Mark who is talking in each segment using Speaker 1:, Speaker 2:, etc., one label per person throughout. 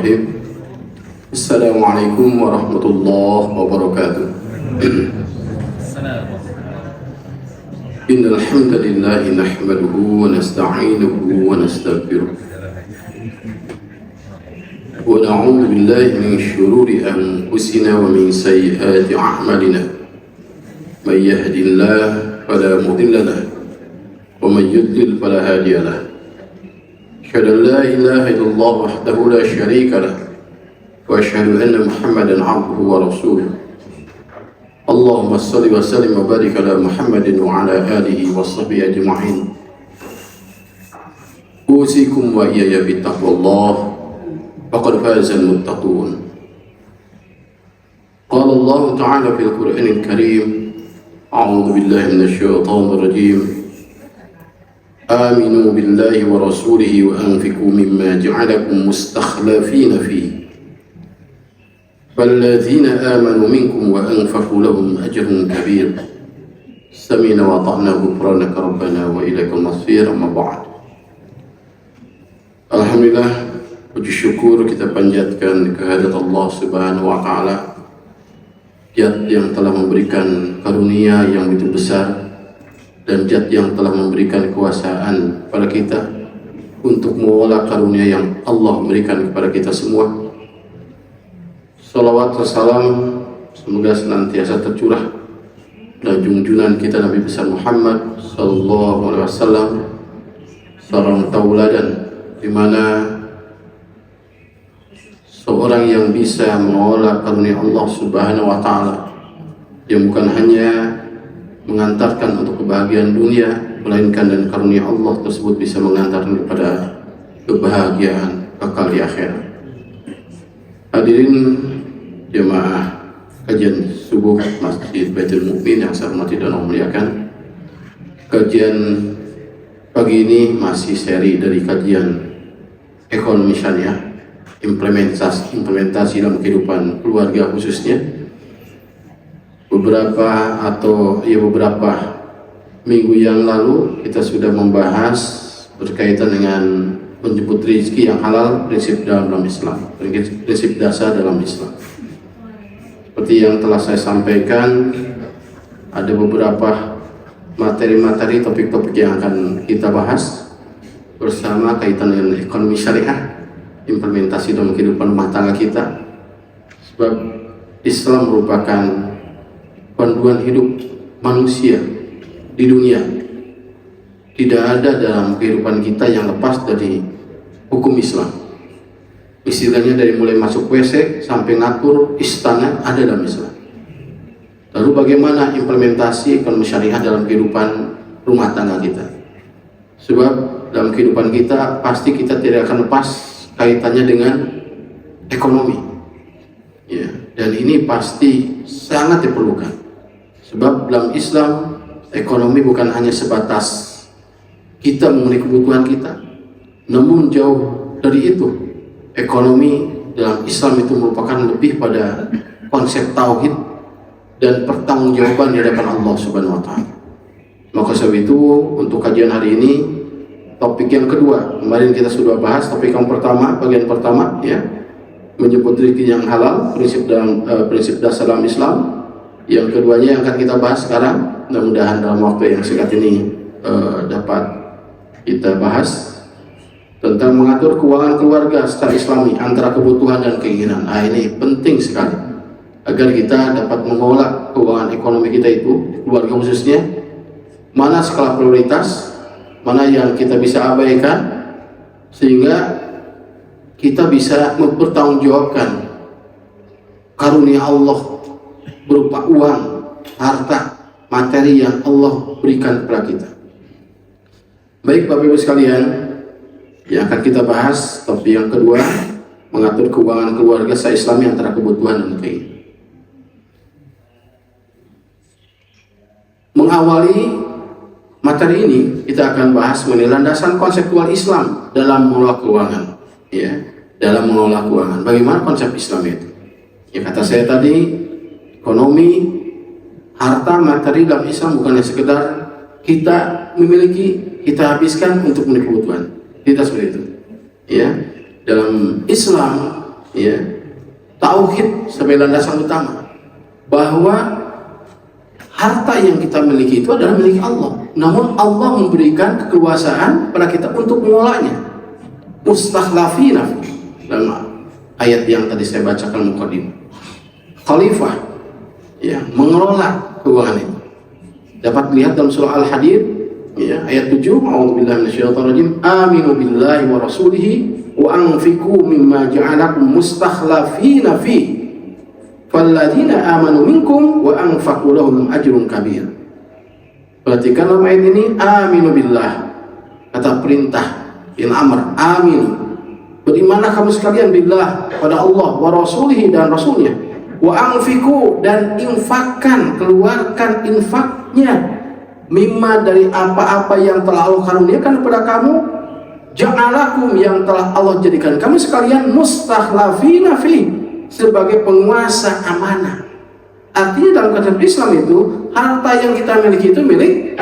Speaker 1: Bismillahirrahmanirrahim. Assalamualaikum warahmatullahi wabarakatuh. Innal hamdalillah nahmaduhu wa nasta'inuhu wa nastaghfiruh. Wa na'udzu billahi min shururi anfusina wa min sayyiati a'malina. May yahdihillahu fala mudilla lahu wa may yudlil fala hadiya lahu. Asyhadu an la ilaha illallah wahdahu la syarika lahu wa asyhadu anna Muhammadan 'abduhu wa rasuluh. Allahumma shalli wa sallim wa barik ala Muhammadin wa ala alihi wa sahbihi ajma'in. Usikum wa iyaya bittaqwallah faqad fazal muttaqun. Qala Allah ta'ala fil Qur'anil Karim, a'udzu billahi minasy syaithanir rajim. Aminu billahi wa rasulihi wa anfiqu mimma ja'alakum mustakhlafina fihi. فالذين آمنوا منكم وأنفقوا لهم أجر كبير سمعنا وأطعنا غفرانك ربنا وإليك المصير. أما بعد. Alhamdulillah, puji syukur kita panjatkan kehadirat Allah Subhanahu wa taala, Zat yang telah memberikan karunia yang begitu besar dan Zat yang telah memberikan kekuasaan pada kita untuk mengolah karunia yang Allah berikan kepada kita semua. Salawat wassalam semoga senantiasa tercurah dan junjungan kita Nabi besar Muhammad sallallahu alaihi wasallam, seorang tauladan di mana seorang yang bisa mengolah karunia Allah Subhanahu wa taala yang bukan hanya mengantarkan untuk kebahagiaan dunia, melainkan dan karunia Allah tersebut bisa mengantarkan kepada kebahagiaan kekal di akhirat. Hadirin jemaah kajian subuh Masjid Baitul Mukmin yang saya hormati dan muliakan, kajian pagi ini masih seri dari kajian ekonomi syariah, implementasi dalam kehidupan keluarga khususnya. Beberapa minggu yang lalu kita sudah membahas berkaitan dengan menjemput rezeki yang halal, prinsip dalam Islam, prinsip dasar dalam Islam. Seperti yang telah saya sampaikan, ada beberapa materi-materi, topik-topik yang akan kita bahas bersama kaitan dengan ekonomi syariah, implementasi dalam kehidupan rumah tangga kita. Sebab Islam merupakan panduan hidup manusia di dunia. Tidak ada dalam kehidupan kita yang lepas dari hukum Islam. Istilahnya dari mulai masuk WC sampai ngatur istana ada dalam Islam. Lalu bagaimana implementasi ekonomi syariah dalam kehidupan rumah tangga kita? Sebab dalam kehidupan kita pasti kita tidak akan lepas kaitannya dengan ekonomi. Ya, dan ini pasti sangat diperlukan. Sebab dalam Islam ekonomi bukan hanya sebatas kita memenuhi kebutuhan kita, namun jauh dari itu. Ekonomi dalam Islam itu merupakan lebih pada konsep tauhid dan pertanggungjawaban di hadapan Allah Subhanahu wa taala. Maka sebab itu untuk kajian hari ini topik yang kedua, kemarin kita sudah bahas topik yang pertama, bagian pertama ya, menyebut rezeki yang halal, prinsip dasar dalam Islam. Yang keduanya yang akan kita bahas sekarang, mudah-mudahan dalam waktu yang singkat ini dapat kita bahas tentang mengatur keuangan keluarga secara Islami antara kebutuhan dan keinginan. Ini penting sekali agar kita dapat mengolah keuangan ekonomi kita itu, keluarga khususnya, mana skala prioritas, mana yang kita bisa abaikan, sehingga kita bisa mempertanggungjawabkan karunia Allah berupa uang, harta, materi yang Allah berikan kepada kita. Baik Bapak Ibu sekalian, yang akan kita bahas topik yang kedua, mengatur keuangan keluarga secara Islami antara kebutuhan dan keinginan. Mengawali materi ini, kita akan bahas mengenai landasan konseptual Islam dalam mengelola keuangan. Ya, dalam mengelola keuangan. Bagaimana konsep Islam itu? Ya, kata saya tadi, ekonomi, harta, materi dalam Islam bukan hanya sekedar kita memiliki, kita habiskan untuk memenuhi kebutuhan. Tidak seperti itu. Ya, dalam Islam ya, tauhid sebagai landasan utama, bahwa harta yang kita miliki itu adalah milik Allah. Namun Allah memberikan kekuasaan pada kita untuk mengolahnya. Mustakhlafina dalam ayat yang tadi saya bacakan muqaddimah. Khalifah, ya, mengelola keuangan itu. Dapat dilihat dalam surah Al-Hadid, ya, ayat 7, A'udzubillahi minasyaitonirrajim. Aminu billahi wa rasulihi wa anfiqu mimma ja'alakum mustakhlafina fi. Falladzina amanu minkum wa anfaqu lahum ajrun kabir. Perhatikanlah ayat ini, aminu billah, kata perintah, in amr, aminu, berimanlah kamu sekalian billah, pada Allah, wa rasulihi, dan rasulnya, wa anfiqu, dan infakkan, keluarkan infaknya, mimma, dari apa-apa yang telah Allah karuniakan kepada kamu, ja'alakum, yang telah Allah jadikan kamu sekalian mustakhlafina fi, sebagai penguasa amanah. Artinya dalam konsep Islam itu, harta yang kita miliki itu milik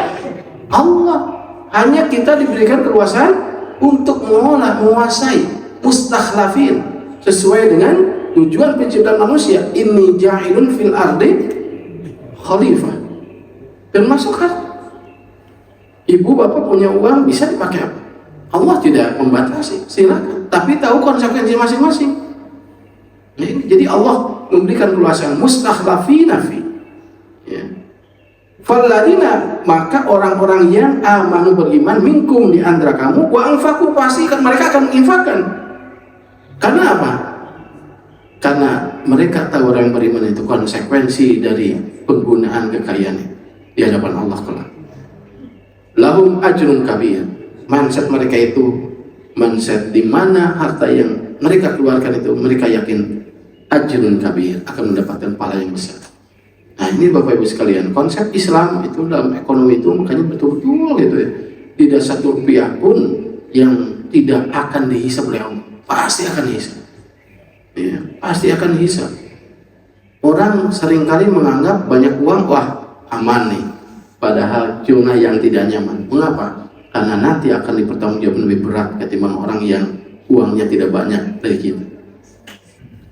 Speaker 1: Allah. Hanya kita diberikan kekuasaan untuk mengolah, menguasai, mustakhlafin, sesuai dengan tujuan penciptaan manusia. Inni ja'ilun fil ardi khalifah. Termasuk harta. Ibu bapak punya uang bisa dipakai apa? Allah tidak membatasi, silakan. Tapi tahu konsekuensi masing-masing. Jadi Allah memberikan kekuasaan mustakhlafina fi, ya. Falladzina, maka orang-orang yang amanu, beriman, minkum, di antara kamu, wa anfaqu, pasti mereka akan menginfakkan. Karena apa? Karena mereka tahu orang yang beriman itu konsekuensi dari penggunaan kekayaan di hadapan Allah kelak. Lahum ajrun kabir. Mindset mereka itu mindset di mana harta yang mereka keluarkan itu mereka yakin ajrun kabir, akan mendapatkan pahala yang besar. Nah, ini Bapak Ibu sekalian, konsep Islam itu dalam ekonomi itu makanya betul-betul gitu ya. Tidak satu rupiah pun yang tidak akan dihisab oleh Allah. Pasti akan dihisab. Ya, pasti akan dihisab. Orang seringkali menganggap banyak uang, wah aman nih. Padahal zona yang tidak nyaman. Mengapa? Karena nanti akan dipertanggungjawabkan lebih berat ketimbang orang yang uangnya tidak banyak dari kita.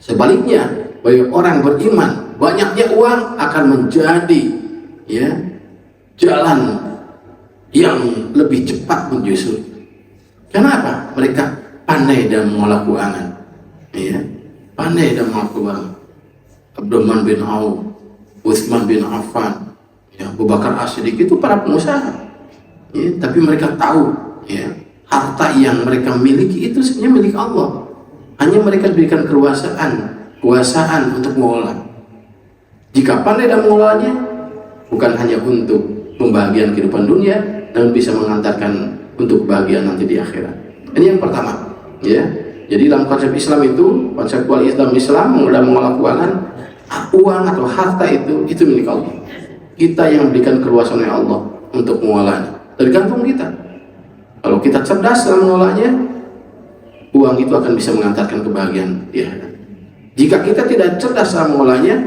Speaker 1: Sebaliknya, bagi orang beriman, banyaknya uang akan menjadi, ya, jalan yang lebih cepat menuju surga. Kenapa? Mereka pandai dalam mengolah keuangan, ya, pandai dalam mengolah keuangan. Abdurrahman bin Auf, Utsman bin Affan, ya, Abu Bakar As-Siddiq itu para pengusaha, ya, tapi mereka tahu, ya, harta yang mereka miliki itu sebenarnya milik Allah. Hanya mereka diberikan kekuasaan untuk mengolah. Jika pandai dalam mengolahnya, bukan hanya untuk pembahagiaan kehidupan dunia, namun bisa mengantarkan untuk kebahagiaan nanti di akhirat. Ini yang pertama, ya. Jadi dalam konsep Islam itu, konseptual Islam dalam mengolah keuangan, uang atau harta itu milik Allah. Kita yang berikan kekuasaan oleh Allah untuk mengolahnya. Tergantung kita. Kalau kita cerdas dalam mengolahnya, uang itu akan bisa mengantarkan kebahagiaan di akhirat. Jika kita tidak cerdas dalam mengolahnya,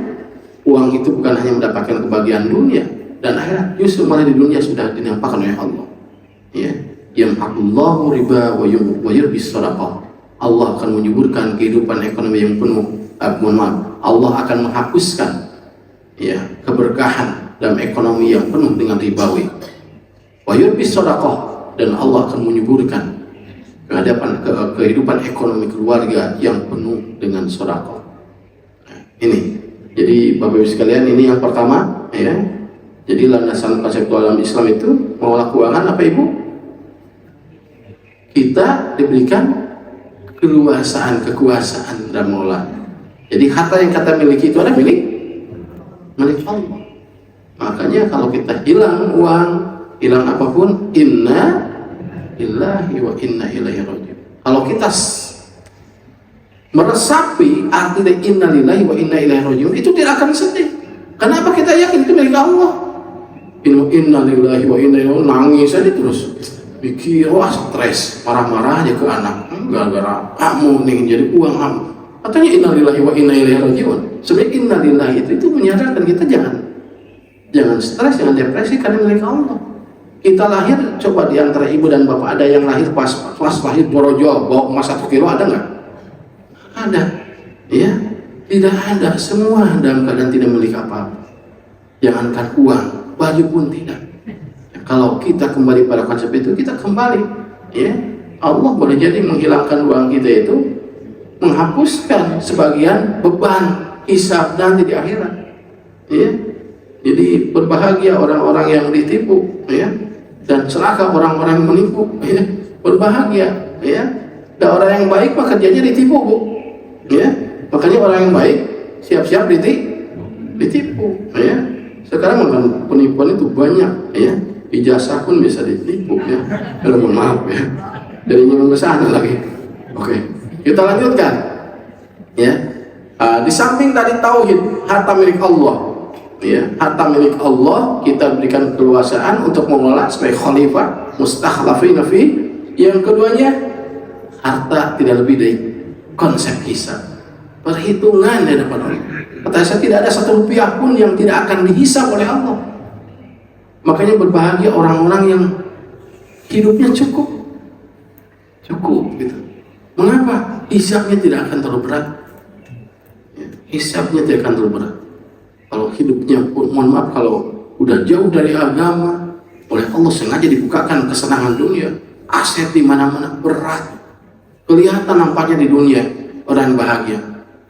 Speaker 1: uang itu bukan hanya mendapatkan kebahagiaan dunia dan akhirat, justru malah di dunia sudah dinampakkan oleh Allah. Ya, yamhaqullahu riba wa yurbis shadaqah. Allah akan menyuburkan kehidupan ekonomi yang penuh. Allah akan menghapuskan, ya, keberkahan dalam ekonomi yang penuh dengan ribawi. Wa yurbis shadaqah, dan Allah akan menyuburkan kehidupan ekonomi keluarga yang penuh dengan sedekah. Nah, ini. Jadi Bapak Ibu sekalian, ini yang pertama, ya. Jadi landasan konseptual dalam Islam itu mengolah keuangan apa Ibu? Kita diberikan kekuasaan dalam mengolah. Jadi harta yang kita miliki itu adalah milik Allah. Makanya kalau kita hilang uang, hilang apapun, inna lillahi wa inna ilaihi raji'un. Kalau kita meresapi arti dari inna lillahi wa inna ilaihi raji'un, itu tidak akan sedih. Kenapa? Kita yakin itu milik Allah. Inna lillahi wa inna ilaihi raji'un, nangis aja terus, pikir, wah stres, marah-marah aja ke anak, gara-gara kamu nih jadi uang kamu. Katanya inna lillahi wa inna ilaihi raji'un. Sebenarnya inna lillahi itu menyadarkan kita jangan stres, jangan depresi, karena milik Allah. Kita lahir, coba di antara ibu dan bapak ada yang lahir pas lahir borojol, bawa emas 1 kilo, ada nggak? Ada. Ya, tidak ada, semua dalam keadaan tidak memiliki apa-apa. Jangankan uang, baju pun tidak. Kalau kita kembali pada konsep itu, kita kembali, ya, Allah boleh jadi menghilangkan uang kita itu, menghapuskan sebagian beban hisab nanti di akhirat. Ya, jadi berbahagia orang-orang yang ditipu, ya, dan celaka orang-orang yang menipu, ya, berbahagia, ya. Dan orang yang baik mah kerjanya ditipu, Bu, ya. Makanya orang yang baik siap-siap ditipu, ya. Sekarang penipuan itu banyak, ya. Ijazah pun bisa ditipu, ya. Kalau mohon maaf, ya. Dari nyuruh ke sana lagi. Oke, kita lanjutkan, ya. Di samping tadi tauhid, harta milik Allah, ya. Harta milik Allah kita berikan keleluasaan untuk mengelola sebagai khalifah mustakhlafina fi. Yang keduanya, harta tidak lebih dari konsep hisab, perhitungan di hadapan Allah. Kata saya, tidak ada satu rupiah pun yang tidak akan dihisab oleh Allah. Makanya berbahagia orang-orang yang hidupnya cukup gitu. Mengapa? Hisabnya tidak akan terlalu berat, ya, hisabnya tidak akan terlalu berat. Kalau hidupnya pun, mohon maaf, kalau udah jauh dari agama, oleh Allah sengaja dibukakan kesenangan dunia, aset di mana-mana, berat, kelihatan nampaknya di dunia orang yang bahagia,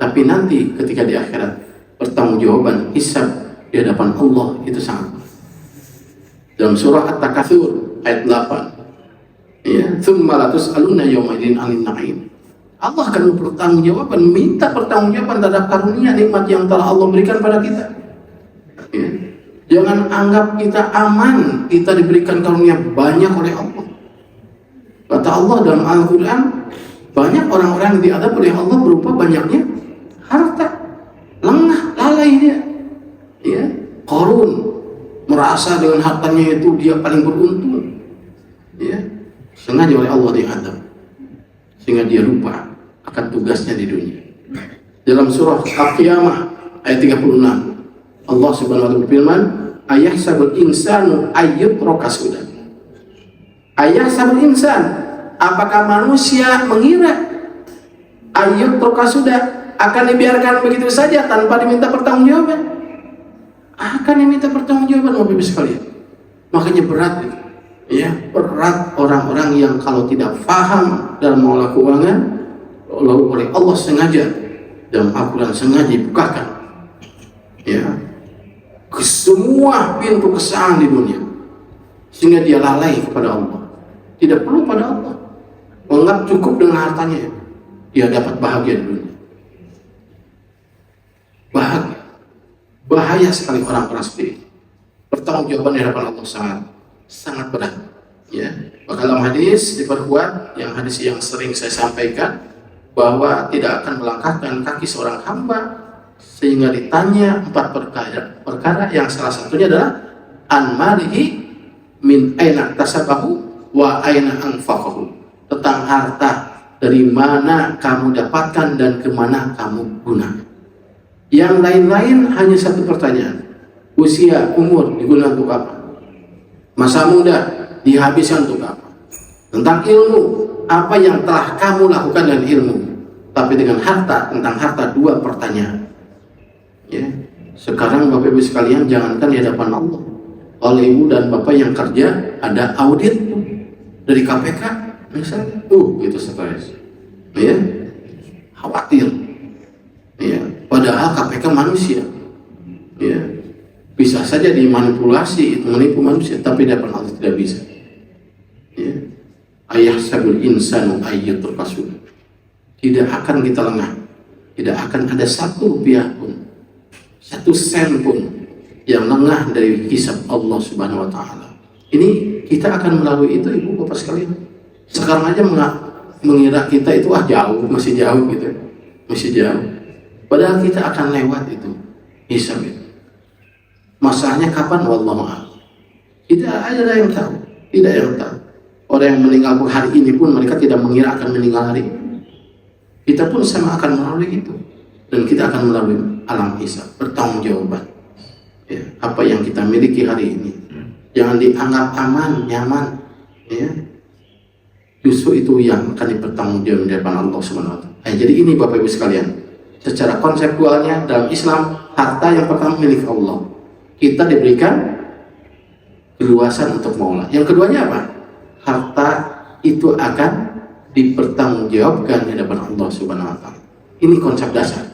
Speaker 1: tapi nanti ketika di akhirat pertanggungjawaban hisab di hadapan Allah itu sangat. Dalam surah At-Takatsur ayat 8, ya, tsumma latus'aluna yawma idzin 'anil na'im. Allah akan bertanggungjawaban, minta pertanggungjawaban terhadap karunia nikmat yang telah Allah berikan pada kita. Ya. Jangan anggap kita aman, kita diberikan karunia banyak oleh Allah. Kata Allah dalam Al-Quran, banyak orang-orang yang diadab oleh Allah berupa banyaknya harta, lengah, lalai dia. Ya, Qarun merasa dengan hartanya itu dia paling beruntung. Ya, sengaja oleh Allah diadab sehingga dia lupa akan tugasnya di dunia. Dalam surah Al-Qiyamah ayat 36, Allah Subhanahu wa taala berfirman, "Ayahsabul insanu ayyutraka sudah." Ayahsabul insan, apakah manusia mengira ayyutraka sudah akan dibiarkan begitu saja tanpa diminta pertanggungjawaban? Akan diminta pertanggungjawaban, Bapak Ibu sekalian. Makanya berat itu. Ya, berat orang-orang yang kalau tidak paham dalam mengelola keuangan, lalu oleh Allah sengaja dalam Al-Quran sengaja dibukakan, ya, ke semua pintu kesahan di dunia, sehingga dia lalai kepada Allah, tidak perlu pada Allah, menganggap cukup dengan hartanya, dia dapat bahagia di dunia. Bahagia, bahaya sekali orang-orang seperti itu. Pertanggungjawaban di hadapan Allah sangat berat, ya. Maka dalam hadis diperkuat, yang hadis yang sering saya sampaikan, bahwa tidak akan melangkahkan kaki seorang hamba sehingga ditanya 4 perkara yang salah satunya adalah an malihi min aina tasabahu wa aina anfaqahu, tentang harta dari mana kamu dapatkan dan kemana kamu gunakan. Yang lain-lain hanya satu pertanyaan, usia, umur digunakan untuk apa? Masa muda dihabiskan untuk apa? Tentang ilmu, apa yang telah kamu lakukan dengan ilmu? Tapi dengan harta, tentang harta 2 pertanyaan. Ya. Sekarang Bapak Ibu sekalian, jangankan di hadapan Allah, oleh ibu dan bapak yang kerja ada audit dari KPK misalnya, gitu stres, ya, khawatir, ya, padahal KPK manusia, ya, bisa saja dimanipulasi, itu menipu manusia, tapi di hadapan Allah tidak bisa. Ya. Ayahsabul insanu ayyutraka sudah. Tidak akan kita lengah, tidak akan ada 1 rupiah pun, 1 sen pun yang lengah dari hisab Allah Subhanahu wa taala. Ini kita akan melalui itu, Ibu Bapak sekalian. Sekarang aja mengira kita itu jauh, masih jauh gitu. Masih jauh. Padahal kita akan lewat itu hisab itu. Masalahnya kapan, wallahu a'lam. Tidak ada yang tahu, tidak ada yang tahu. Orang yang meninggal hari ini pun mereka tidak mengira akan meninggal hari ini. Kita pun sama akan melalui itu, dan kita akan melalui alam hisab, bertanggungjawaban. Ya, apa yang kita miliki hari ini jangan dianggap aman, nyaman, ya. Justru itu yang akan dipertanggungjawabkan di depan Allah Subhanahu wa taala. Jadi ini Bapak Ibu sekalian, secara konseptualnya dalam Islam, harta yang pertama milik Allah. Kita diberikan keluasan untuk mengolah. Yang keduanya apa? Harta itu akan dipertanggungjawabkan di hadapan Allah Subhanahu wa taala. Ini konsep dasar.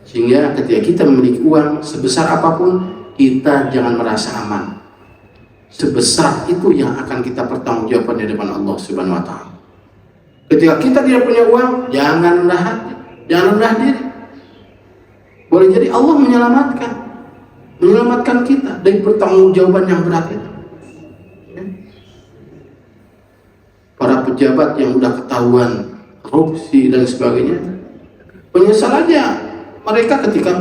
Speaker 1: Sehingga ketika kita memiliki uang sebesar apapun, kita jangan merasa aman. Sebesar itu yang akan kita pertanggungjawabkan di hadapan Allah Subhanahu wa taala. Ketika kita tidak punya uang, jangan rendah hati, jangan rendah diri. Boleh jadi Allah menyelamatkan kita dari pertanggungjawaban yang berat itu. Para pejabat yang udah ketahuan korupsi dan sebagainya, menyesal aja mereka ketika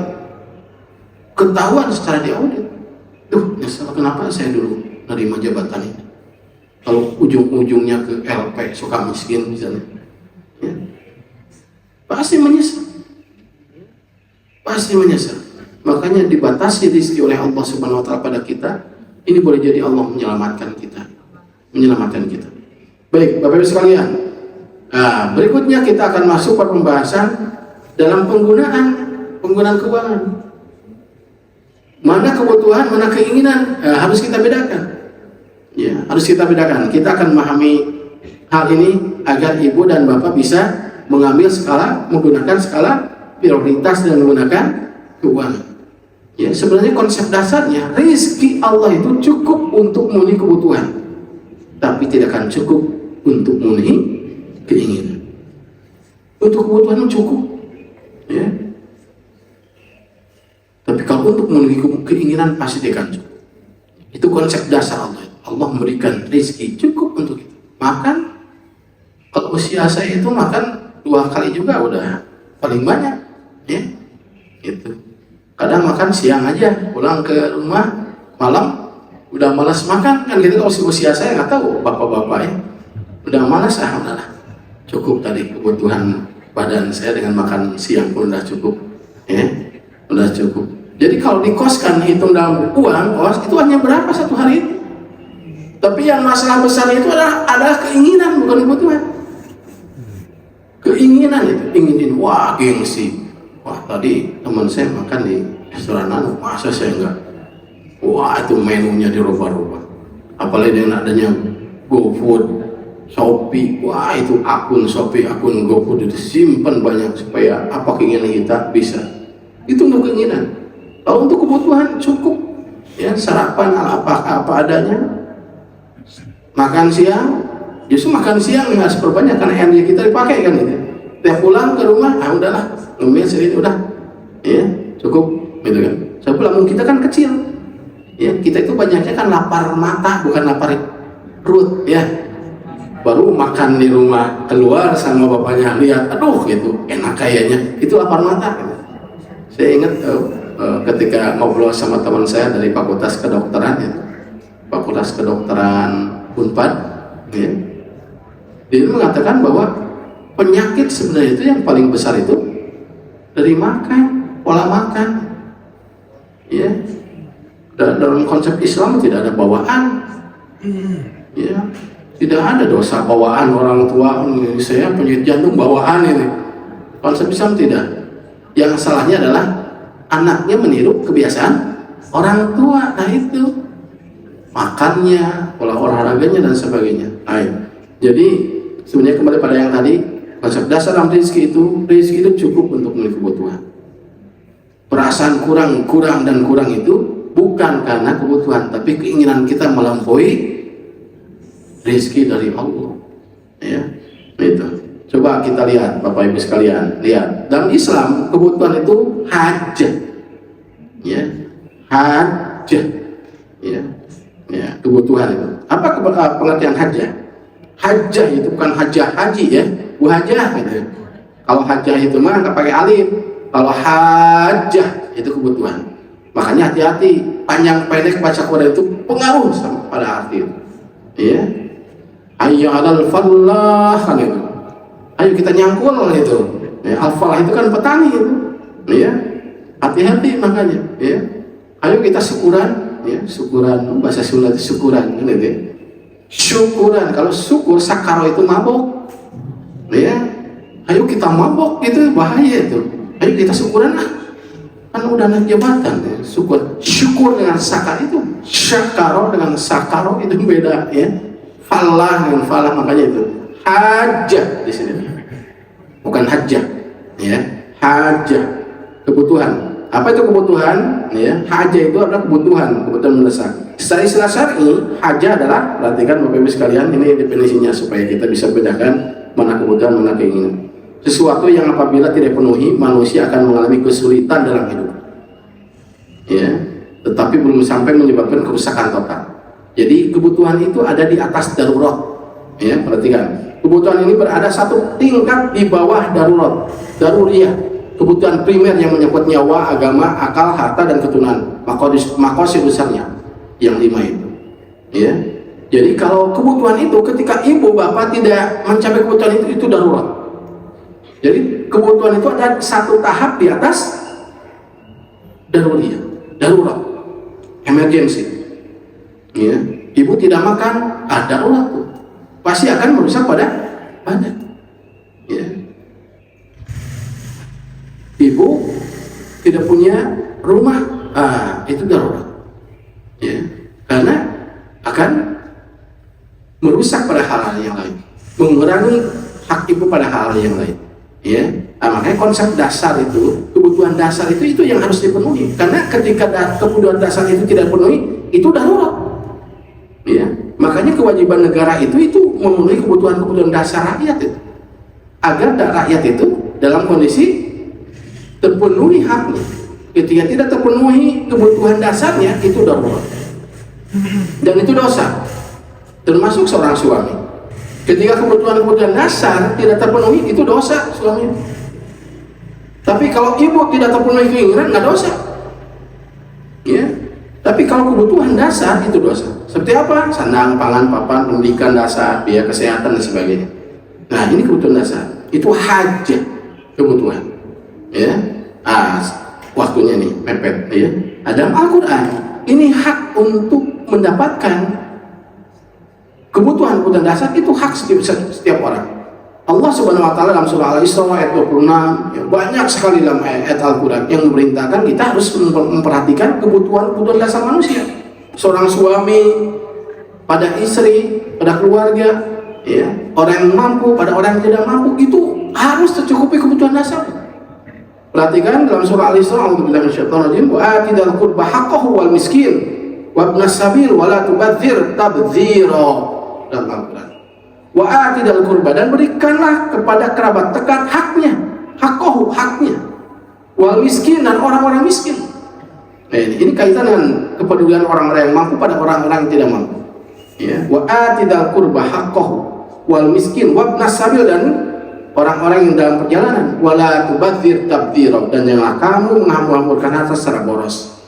Speaker 1: ketahuan secara diaudit. Nyesal kenapa saya dulu menerima jabatan ini. Kalau ujung-ujungnya ke LP suka miskin misalnya, ya, pasti menyesal. Pasti menyesal. Makanya dibatasi rezeki oleh Allah Subhanahu wa taala pada kita. Ini boleh jadi Allah menyelamatkan kita. Baik, Bapak Ibu sekalian. Nah, berikutnya kita akan masuk pada pembahasan dalam penggunaan keuangan. Mana kebutuhan, mana keinginan, harus kita bedakan. Ya, harus kita bedakan. Kita akan memahami hal ini agar ibu dan bapak bisa menggunakan skala prioritas dan menggunakan keuangan. Ya, sebenarnya konsep dasarnya rezeki Allah itu cukup untuk memenuhi kebutuhan, tapi tidak akan cukup untuk memenuhi keinginan. Untuk kebutuhan cukup, ya. Tapi kalau untuk memenuhi keinginan pasti tidak akan cukup. Itu konsep dasar Allah. Allah memberikan rezeki cukup untuk itu. Makan, kalau usia saya itu makan 2 kali juga udah paling banyak, ya. Itu. Kadang makan siang aja, pulang ke rumah malam udah malas makan kan gitu. Kalau usia saya nggak tahu bapak-bapak ya, udah malas udahlah. Cukup tadi kebutuhan badan saya dengan makan siang pun udah cukup, ya, udah cukup. Jadi kalau dikoskan hitung dalam uang, kos itu hanya berapa satu hari itu. Tapi yang masalah besar itu adalah keinginan, bukan kebutuhan. Keinginan itu, ingin wah gengsi. Wah tadi teman saya makan di restoran masa saya enggak. Wah itu menunya dirubah-rubah. Apalagi dengan adanya GoFood, Shopee. Wah itu akun Shopee, akun GoFood itu simpan banyak supaya apa keinginan kita bisa. Itu untuk keinginan. Kalau untuk kebutuhan cukup, ya sarapan apa adanya. Makan siang, justru makan siang nggak seperbanyak karena energi kita dipakai kan itu. Tiap pulang ke rumah, udahlah, ngemil sedikit udah, ya cukup, gitu kan. Saya pulang kita kan kecil, ya kita itu banyaknya kan lapar mata bukan lapar perut, ya. Baru makan di rumah keluar sama bapaknya lihat, aduh gitu enak kayaknya, itu lapar mata. Gitu. Saya ingat ketika ngobrol sama teman saya dari Fakultas Kedokteran, ya. Fakultas Kedokteran Unpad, ya. Dia mengatakan bahwa penyakit sebenarnya itu yang paling besar itu dari makan, pola makan, ya. Dalam konsep Islam tidak ada bawaan, ya. Tidak ada dosa bawaan orang tua. Saya penyakit jantung bawaan ini. Konsep Islam tidak. Yang salahnya adalah anaknya meniru kebiasaan orang tua. Nah itu makannya, pola olahraganya dan sebagainya. Jadi sebenarnya kembali pada yang tadi, konsep dasar dalam rezeki itu cukup untuk memenuhi kebutuhan. Perasaan kurang itu bukan karena kebutuhan, tapi keinginan kita melampaui rezeki dari Allah. Ya, itu. Coba kita lihat, Bapak Ibu sekalian, lihat dalam Islam kebutuhan itu hajat, ya, hajat, ya. Ya, kebutuhan itu. Apa pengertian hajah? Hajah itu bukan hajah haji ya, bu hajah gitu. Kalau hajah itu mah nggak pakai alif. Kalau hajah itu kebutuhan. Makanya hati-hati, panjang pendek baca Quran itu pengaruh sama pada arti itu. Ya. Hayya 'alal fallah kan itu. Ayo kita nyangkul itu. Ya, al-falah itu kan petani itu. Ya. Hati-hati makanya, ya. Ayo kita syukuran. Ya, syukuran, bahasa Sunda itu syukuran, kan itu. Syukuran, kalau syukur sakaro itu mabok. Ya, ayo kita mabok itu bahaya itu. Ayo kita syukuran lah, kan udah naik jabatan ya. Syukur dengan sakar itu, syakaro dengan sakaro itu beda ya. Falah dengan falah, makanya itu hajah di sini, bukan hajah ya. Hajah kebutuhan. Apa itu kebutuhan? Ya, hajah itu adalah kebutuhan mendesak. Secara istilah syar'i, hajah adalah, perhatikan Bapak Ibu sekalian, ini definisinya supaya kita bisa bedakan mana kebutuhan, mana keinginan. Sesuatu yang apabila tidak dipenuhi, manusia akan mengalami kesulitan dalam hidup. Ya, tetapi belum sampai menyebabkan kerusakan total. Jadi kebutuhan itu ada di atas darurat. Ya, perhatikan. Kebutuhan ini berada satu tingkat di bawah darurat, daruriyah. Kebutuhan primer yang menyangkut nyawa, agama, akal, harta, dan keturunan. Makosid besarnya yang 5 itu. Ya. Jadi kalau kebutuhan itu ketika ibu bapak tidak mencapai kebutuhan itu darurat. Jadi kebutuhan itu ada satu tahap di atas daruriyah, darurat, emergency. Ya. Ibu tidak makan, darurat tuh. Pasti akan merusak pada badan. Ya. Ibu tidak punya rumah, itu darurat, ya, karena akan merusak pada hal-hal yang lain, mengurangi hak ibu pada hal-hal yang lain, ya. Makanya konsep dasar itu, kebutuhan dasar itu yang harus dipenuhi, karena ketika kebutuhan dasar itu tidak dipenuhi, itu darurat, ya. Makanya kewajiban negara itu memenuhi kebutuhan dasar rakyat itu, agar rakyat itu dalam kondisi terpenuhi haknya. Ketika tidak terpenuhi kebutuhan dasarnya, itu darurat dan itu dosa, termasuk seorang suami. Ketika kebutuhan dasar tidak terpenuhi, itu dosa suami. Tapi kalau ibu tidak terpenuhi keinginan, nggak dosa, ya. Tapi kalau kebutuhan dasar itu dosa. Seperti apa? Sandang, pangan, papan, pendidikan dasar, biaya kesehatan dan sebagainya. Nah, ini kebutuhan dasar. Itu hajat kebutuhan. Ya, waktunya nih mepet ya. Dalam Al-Quran ini hak untuk mendapatkan kebutuhan dasar, itu hak setiap orang. Allah Subhanahu Wa Taala dalam surah Al-Isra ayat 26, ya, banyak sekali dalam ayat Al-Quran yang memerintahkan kita harus memperhatikan kebutuhan dasar manusia. Seorang suami pada istri, pada keluarga, ya, orang yang mampu pada orang yang tidak mampu, itu harus tercukupi kebutuhan dasar. Perhatikan dalam surah Al-Isra, a'udzubillahi minasyaitonir rajim, wa atidal qurba haqqahu wal miskin wa ibnas sabil wa la tubadzir tabdzira. Dalam Al-Quran, wa atidal qurba, dan berikanlah kepada kerabat dekat haknya, haqqahu, haknya, wal miskin, dan orang-orang miskin. Nah, ini kaitan dengan kepedulian orang-orang yang mampu pada orang-orang yang tidak mampu. Ya, wa atidal qurba haqqahu wal miskin wa ibnas sabil, dan orang-orang yang dalam perjalanan, wala tubadzir tabdzira, dan janganlah kamu menghambur-hamburkan harta secara boros.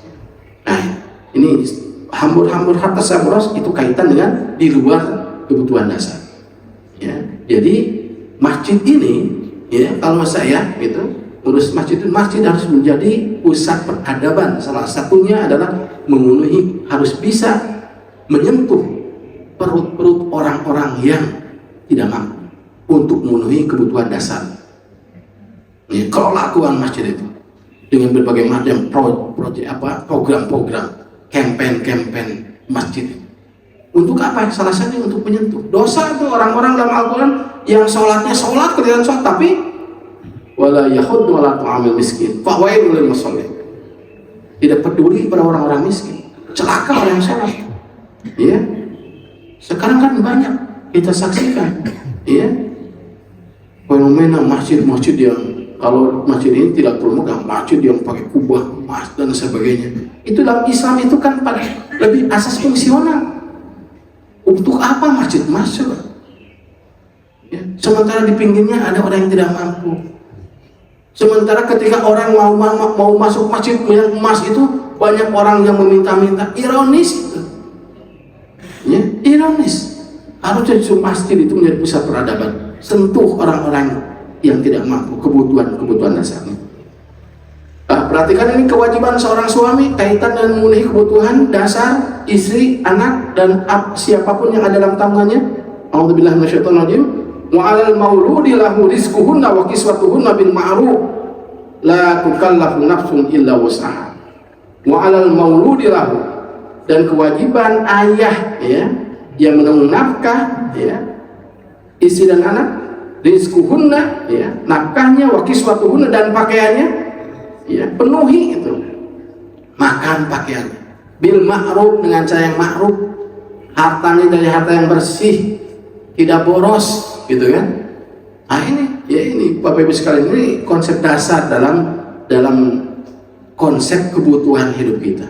Speaker 1: Nah, ini hambur-hambur harta secara boros itu kaitan dengan di luar kebutuhan dasar. Ya, jadi masjid ini, ya, kalau saya itu urus masjid harus menjadi pusat peradaban. Salah satunya adalah harus bisa menyentuh perut-perut orang-orang yang tidak mampu untuk memenuhi kebutuhan dasar. Ya, kalau lakukan masjid itu dengan berbagai macam program-program, campaign masjid. Untuk apa? Salah satunya untuk menyentuh. Dosa itu orang-orang dalam Al-Quran yang sholatnya kelihatan sholat, tapi wala yahuddu ala ta'amil miskin fawailul lil musallin, tidak peduli pada orang-orang miskin, celaka orang yang sholat. Ya, sekarang kan banyak kita saksikan, ya, fenomena masjid-masjid yang, kalau masjid ini tidak perlu megah, masjid yang pakai kubah emas dan sebagainya. Itu dalam Islam itu kan pada lebih asas fungsional. Untuk apa masjid masuk? Ya, sementara di pinggirnya ada orang yang tidak mampu. Sementara ketika orang mau masuk masjid yang emas itu, banyak orang yang meminta-minta. Ironis itu. Ya, ironis. Harusnya masjid itu menjadi pusat peradaban. Sentuh orang-orang yang tidak mampu kebutuhan dasarnya. Perhatikan ini kewajiban seorang suami kaitan dengan memenuhi kebutuhan dasar istri, anak, dan siapapun yang ada dalam tanggungannya. A'udzubillahi minasyaitonir rajim. Wa 'alal mauludi lahu rizquhunna wa kiswatuhunna bil ma'ruf. la tukallafu nafsun illa wus'aha wa 'alal mauludi lahu, dan kewajiban ayah ya yang menanggung nafkah ya istri dan anak, rizquhunna ya nafkahnya, wa kiswatuhunna dan pakaiannya ya penuhi itu makan pakaiannya bil ma'ruf dengan cara yang ma'ruf, hartanya dari harta yang bersih, tidak boros gitu kan. Nah ini Bapak Ibu sekalian, ini konsep dasar dalam konsep kebutuhan hidup kita.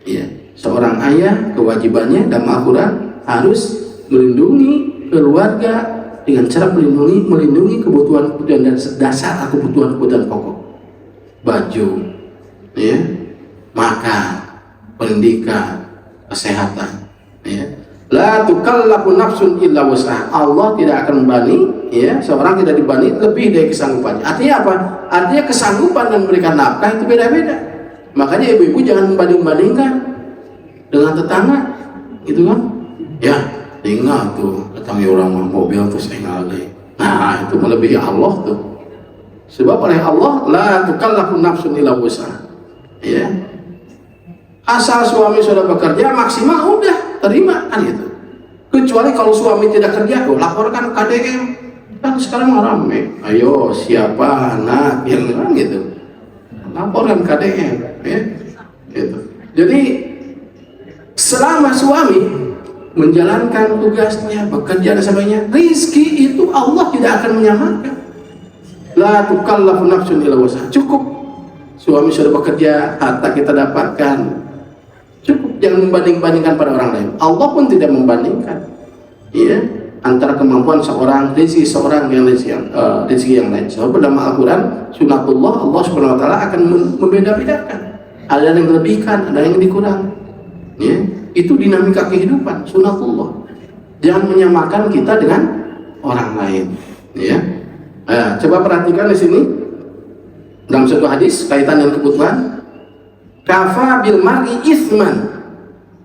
Speaker 1: Ya, seorang ayah kewajibannya dalam Al-Quran harus melindungi keluarga dengan cara melindungi kebutuhan dasar, kebutuhan pokok, baju, ya, makan, pendidikan, kesehatan. Ya. La tukallafu nafsun illa wus'aha. Allah tidak akan membani, ya, seorang tidak dibani lebih dari kesanggupannya. Artinya apa? Artinya kesanggupan dan memberikan nafkah itu beda-beda. Makanya ibu-ibu jangan membanding-bandingkan dengan tetangga, gitu kan? Ya, tinggal tuh tetangga orang mobil terus tinggal lagi. Nah, itu melebihi Allah tuh. Sebab oleh Allah la tukallafu nafsun illa wus'aha. Ya. Asal suami sudah bekerja maksimal udah terima kan itu. Kecuali kalau suami tidak kerja, laporkan KDM. Kan sekarang rame. Ayo siapa anak yang kan gitu. Laporkan KDM, ya. Gitu. Jadi selama suami menjalankan tugasnya, bekerja dan sebagainya, rizki itu Allah tidak akan menyamakan. La tukallafu nafsun illa wus'aha. Cukup suami sudah bekerja, harta kita dapatkan. Cukup, jangan membanding-bandingkan pada orang lain. Allah pun tidak membandingkan, ya, antara kemampuan seorang, rezeki seorang yang rezeki yang lain. Sebab dalam Al-Quran, sunatullah, Allah Subhanahu Wa Taala akan membeda-bedakan. Ada yang dilebihkan, ada yang dikurang. Ya, itu dinamika kehidupan, sunatullah. Jangan menyamakan kita dengan orang lain. Ya, coba perhatikan di sini dalam satu hadis kaitan dengan kebutuhan. Kafa bil mar'i itsman,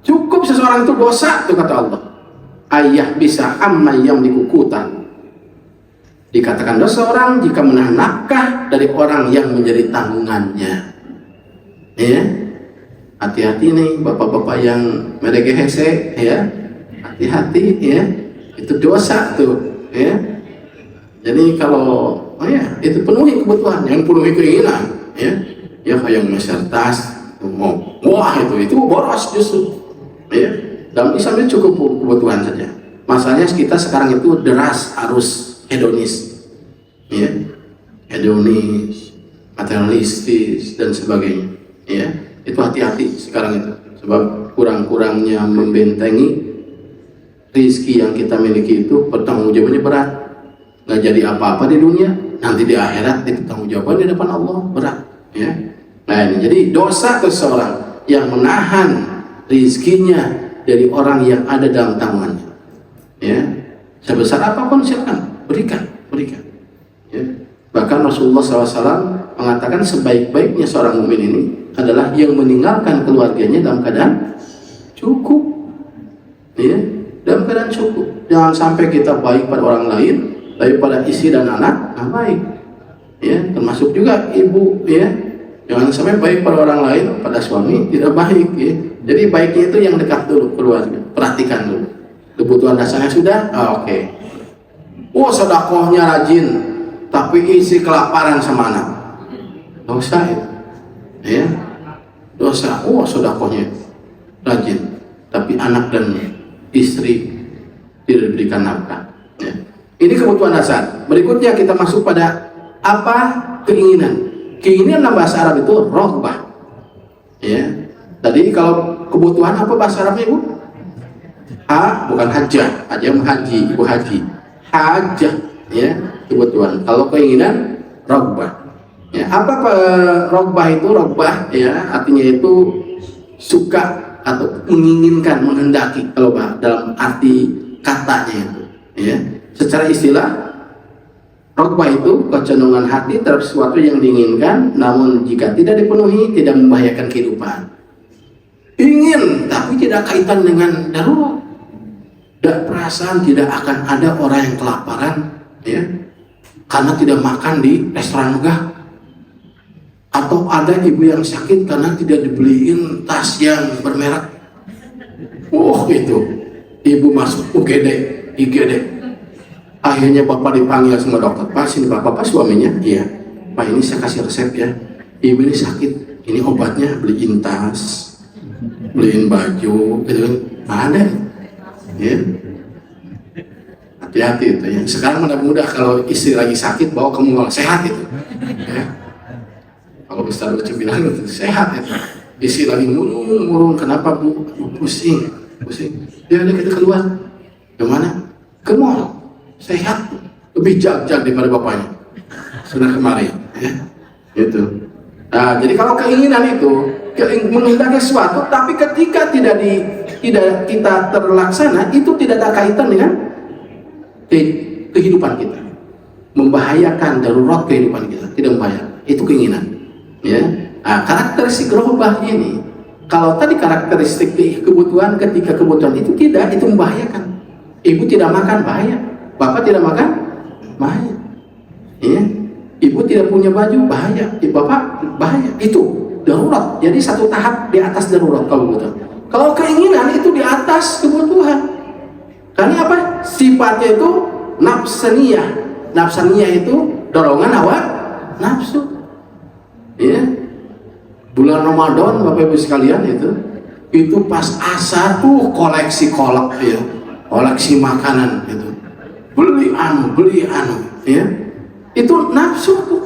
Speaker 1: cukup seseorang itu dosa tuh kata Allah. Ayah bisa amma yamliku qutan, dikatakan dosa orang jika menahan nafkah dari orang yang menjadi tanggungannya. Ya, hati-hati nih bapak-bapak yang mereka hese, ya, hati-hati ya, itu dosa tuh, ya. Jadi kalau itu penuhi kebutuhan, yang penuhi keinginan, ya kayak mesertas. Wah itu boros justru, ya. Dalam Islam itu cukup kebutuhan saja. Masalahnya kita sekarang itu deras arus hedonis, ya, hedonis, materialistis dan sebagainya, ya. Itu hati-hati sekarang itu, sebab kurang-kurangnya membentengi rizki yang kita miliki itu pertanggungjawabannya berat. Nggak jadi apa-apa di dunia, nanti di akhirat itu pertanggungjawaban di depan Allah berat, ya. Nah ini jadi dosa seseorang yang menahan rizkinya dari orang yang ada dalam tanggungannya, ya, sebesar apapun silakan berikan, ya. Bahkan Rasulullah SAW mengatakan sebaik-baiknya seorang mukmin ini adalah yang meninggalkan keluarganya dalam keadaan cukup, ya, dalam keadaan cukup. Jangan sampai kita baik pada orang lain, baik pada istri dan anak, baik, ya, termasuk juga ibu, ya. Jangan sampai baik pada orang lain, pada suami tidak baik, ya. Jadi baiknya itu yang dekat dulu, keluarga. Perhatikan dulu. Kebutuhan dasarnya sudah, oke. Oh, sedekahnya rajin, tapi isi kelaparan sama anak. Dosa itu, ya. Dosa. Oh, sedekahnya rajin, tapi anak dan istri tidak diberikan nafkah. Ya. Ini kebutuhan dasar. Berikutnya kita masuk pada apa? Keinginan. Keinginan dalam bahasa Arab itu rohbah, ya. Tadi kalau kebutuhan apa bahasa Arabnya ibu? Bukan hajah, haji, ibu haji, hajah, ya, kebutuhan. Kalau keinginan rohbah, ya. Apa rohbah itu? Rohbah, ya, artinya itu suka atau menginginkan, menghendaki. Kalau dalam arti katanya itu, ya. Secara istilah, roghbah itu kecenderungan hati terhadap sesuatu yang diinginkan, namun jika tidak dipenuhi tidak membahayakan kehidupan. Ingin tapi tidak kaitan dengan darurat. Dan perasaan tidak akan ada orang yang kelaparan, ya, karena tidak makan di restoran megah. Atau ada ibu yang sakit karena tidak dibeliin tas yang bermerek. Itu ibu masuk UGD, IGD. Akhirnya bapak dipanggil sama dokter. Pak, sini bapak suaminya. Iya. Pak, ini saya kasih resep ya. Ibu ini sakit, ini obatnya, beliin tas, beliin baju, gitu kan. Ada. Ya. Hati-hati itu ya. Sekarang mudah kalau istri lagi sakit bawa ke mall, sehat itu. Ya. Kalau Ustaz lucu bilang itu sehat itu. Istri lagi murung, kenapa bu? Pusing. Ya udah kita keluar. Kemana? Ke mall. Sehat, lebih jag daripada bapaknya. Sudah kemarin, ya. Itu. Nah, jadi kalau keinginan itu menghendaki sesuatu, tapi ketika tidak kita terlaksana, itu tidak ada kaitan dengan kehidupan kita. Membahayakan darurat kehidupan kita, tidak membahayakan. Itu keinginan. Ya. Nah, karakteristik robah ini, kalau tadi karakteristik kebutuhan, ketika kebutuhan itu tidak, itu membahayakan. Ibu tidak makan, bahaya. Bapak tidak makan, bahaya. Ya. Ibu tidak punya baju, bahaya. Bapak, bahaya. Itu darurat. Jadi satu tahap di atas darurat kalau begitu. Kalau keinginan itu di atas kebutuhan. Karena apa? Sifatnya itu nafsaniyah. Nafsaniyah itu dorongan hawa nafsu. Ya. Bulan Ramadan Bapak Ibu sekalian itu pas asar koleksi kolak ya. Koleksi makanan itu. Beli anu ya. Itu nafsu tuh.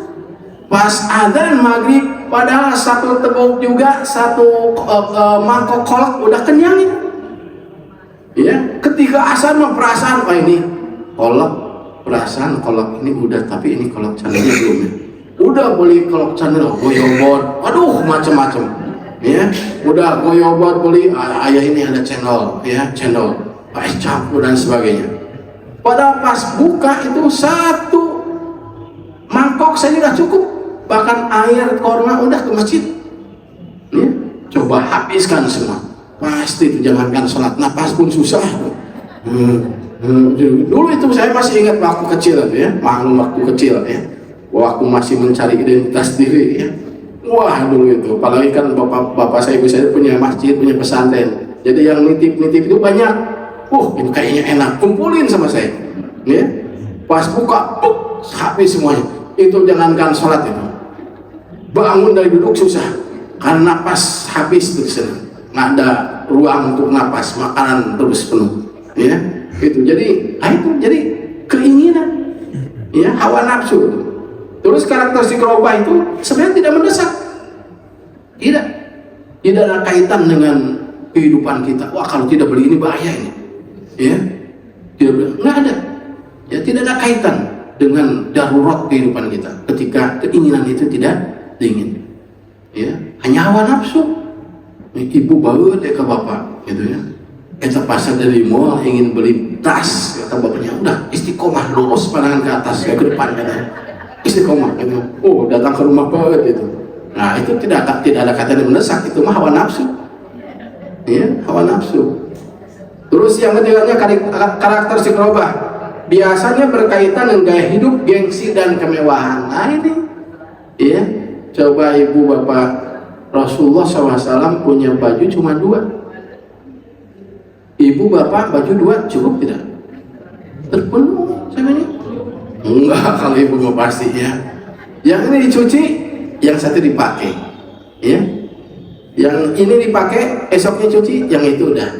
Speaker 1: Pas adzan maghrib padahal satu tebuk juga, satu mangkok kolak udah kenyang itu. Ya, ketika asar mah perasaan ini kolak, perasaan kolak ini udah, tapi ini kolak channelnya belum ya. Udah beli kolak channel goyobot, aduh macam-macam. Ya, udah goyobot beli, ayah ini ada channel, ya channel, campur dan sebagainya. Padahal pas buka itu satu mangkok saya udah cukup, bahkan air korma udah ke masjid. Ya, coba habiskan semua. Pasti itu jangankan sholat nafas pun susah. Dulu itu saya masih ingat waktu kecil ya, maklum waktu kecil ya, waktu masih mencari identitas diri ya. Wah dulu itu, apalagi kan bapak saya, ibu saya punya masjid, punya pesantren. Jadi yang nitip itu banyak. Itu kayaknya enak, kumpulin sama saya. Ya, pas buka, habis semuanya. Itu jangankan sholat itu, bangun dari duduk susah karena napas habis terus, nggak ada ruang untuk napas, makanan terus penuh. Ya, itu jadi keinginan, ya hawa nafsu. Terus karakteristik robah itu sebenarnya tidak mendesak, tidak ada kaitan dengan kehidupan kita. Wah kalau tidak beli ini bahaya ini, ya nggak ada, ya tidak ada kaitan dengan darurat kehidupan kita ketika keinginan itu tidak diingin, ya hanya hawa nafsu. Ibu bawa deh ke bapak gitu ya, kita pasar dari mall ingin beli tas, kata bapaknya udah istiqomah lurus pandangan ke atas ke depan katanya, istiqomah gitu. Datang ke rumah bawa gitu. Nah itu tidak ada kata yang mendesak, itu mah hawa nafsu, ya hawa nafsu. Terus yang ketiganya karakteristik robah, biasanya berkaitan dengan gaya hidup, gengsi dan kemewahan. Nah ini, ya coba ibu bapak, Rasulullah SAW punya baju cuma 2. Ibu bapak baju 2 cukup tidak? Terpenuhi sebenarnya? Enggak, kalau ibu mau pasti ya. Yang ini dicuci, yang satu dipakai, ya. Yang ini dipakai, esoknya cuci, yang itu udah,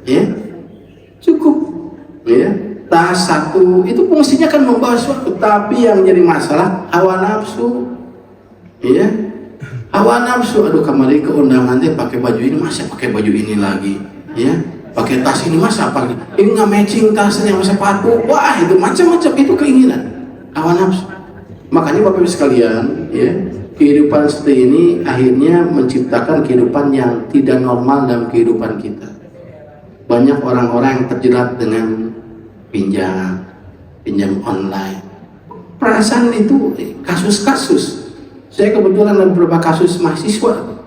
Speaker 1: ya cukup, ya. Tas satu itu fungsinya kan membawa sesuatu, tapi yang jadi masalah hawa nafsu, ya hawa nafsu. Aduh kemarin ke undangan dia pakai baju ini, masa pakai baju ini lagi, ya pakai tas ini masa apa ini nggak matching tasnya sama sepatu, wah itu macam-macam, itu keinginan hawa nafsu. Makanya Bapak Ibu sekalian, ya kehidupan seperti ini akhirnya menciptakan kehidupan yang tidak normal dalam kehidupan kita. Banyak orang-orang yang terjerat dengan pinjam online. Perasaan itu kasus-kasus. Saya kebetulan ada beberapa kasus mahasiswa,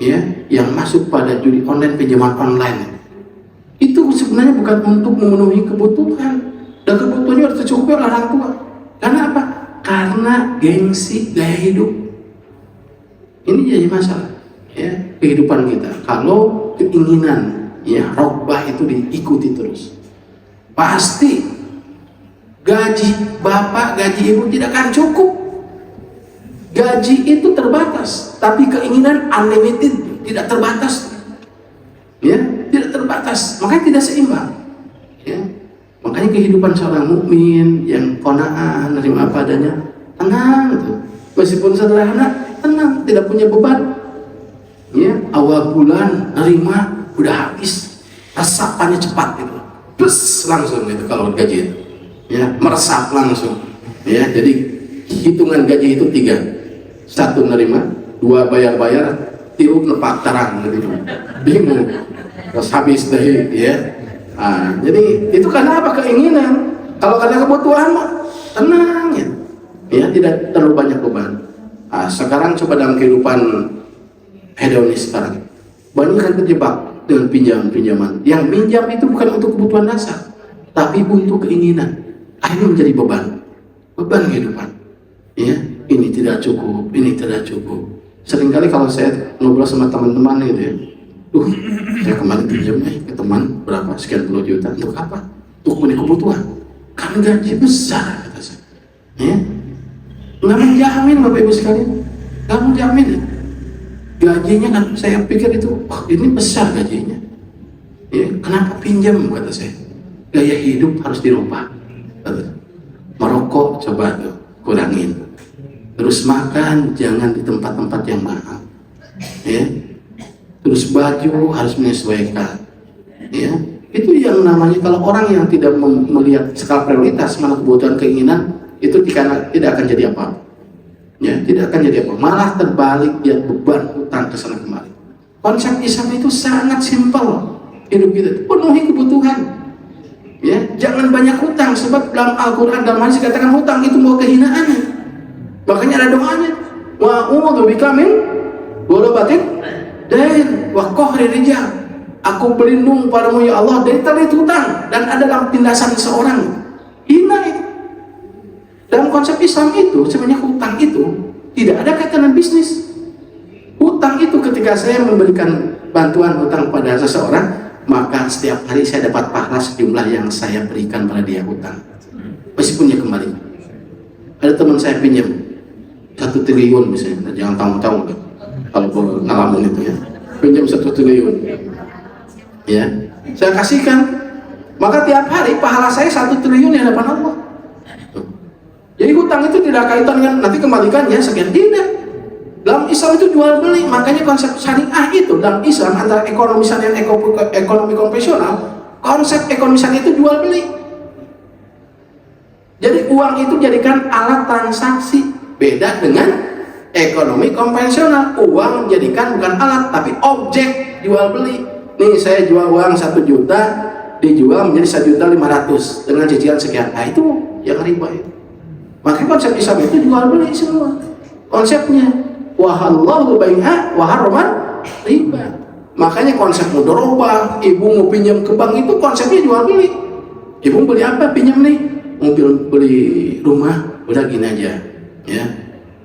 Speaker 1: ya, yang masuk pada judi online, pinjaman online. Itu sebenarnya bukan untuk memenuhi kebutuhan, dan kebutuhannya harus tercukupi oleh orang tua. Karena apa? Karena gengsi gaya hidup. Ini jadi masalah ya kehidupan kita. Kalau keinginan ya rogbah itu diikuti terus, pasti gaji bapak, gaji ibu tidak akan cukup. Gaji itu terbatas, tapi keinginan unlimited, tidak terbatas. Ya, tidak terbatas, makanya tidak seimbang. Ya, makanya kehidupan seorang mukmin yang qanaah, nerima apa adanya, tenang gitu. Meskipun sederhana, tenang, tidak punya beban. Ya, awal bulan nerima udah habis, resapannya cepat gitu, bus langsung gitu kalau gaji itu. Ya, meresap langsung. Ya, jadi hitungan gaji itu 3. 1 nerima, 2 bayar-bayar, 3 nepak tarang gitu. Bingung. Terus habis deh ya. Nah, jadi itu karena apa? Keinginan. Kalau karena kebutuhan mah tenang ya. Ya, tidak terlalu banyak beban. Nah, sekarang coba dalam kehidupan hedonis sekarang. Banyak kan terjebak dengan pinjam-pinjaman. Yang pinjam itu bukan untuk kebutuhan dasar, tapi untuk keinginan. Akhirnya menjadi beban kehidupan. Ya, ini tidak cukup, ini tidak cukup. Seringkali kalau saya ngobrol sama teman-teman gitu ya, saya kemarin pinjam ke teman berapa sekian puluh juta untuk apa? Untuk punya kebutuhan. Kan gaji besar kata saya. Ya, nggak menjamin Bapak Ibu sekalian, nggak menjamin. Gajinya kan saya pikir itu, ini besar gajinya. Ya, kenapa pinjam kata saya? Gaya hidup harus dirubah. Merokok coba tuh kurangin, terus makan jangan di tempat-tempat yang mahal, ya. Terus baju harus menyesuaikan, ya. Itu yang namanya kalau orang yang tidak melihat skala prioritas mana kebutuhan keinginan itu tidak akan jadi apa, ya, tidak akan jadi apa, malah terbalik dia beban hutang kesana kemari. Konsep Islam itu sangat simpel, hidup kita penuhi kebutuhan. Ya, jangan banyak hutang sebab dalam Al-Qur'an dalam hadis dikatakan hutang itu mau kehinaan. Makanya ada doanya. Wa a'udzubika min ghalabatin dain wa qahri rijal. Aku berlindung padamu ya Allah dari telit hutang dan ada dalam tindasan seorang. Hina itu. Dalam konsep Islam itu sebenarnya hutang itu tidak ada kaitan dengan bisnis. Hutang itu ketika saya memberikan bantuan hutang pada seseorang, maka setiap hari saya dapat pahala sejumlah yang saya berikan pada dia hutang, meskipun dia kembali. Ada teman saya pinjam 1 triliun misalnya, jangan tahu-tahu kalau ngalamin itu ya, pinjam 1 triliun, ya, saya kasihkan, maka tiap hari pahala saya 1 triliun di hadapan Allah. Jadi hutang itu tidak kaitan dengan nanti kembalikannya sekian, tidak. Dalam Islam itu jual beli, makanya konsep syariah itu dalam Islam antara ekonomi syariah dan ekonomi konvensional, konsep ekonomi syariah itu jual beli. Jadi uang itu jadikan alat transaksi, beda dengan ekonomi konvensional. Uang jadikan bukan alat tapi objek jual beli. Nih saya jual uang 1 juta, dijual menjadi 1.500.000 dengan cicilan sekian. Nah itu yang riba itu. Makanya konsep Islam itu jual beli semua konsepnya. Wahallahu bai'a wa harraman riba. Makanya konsep mudharabah, ibu mau pinjam ke bank itu konsepnya jual beli. Ibu beli apa? Pinjam nih, mobil, beli rumah, udah gini aja, ya.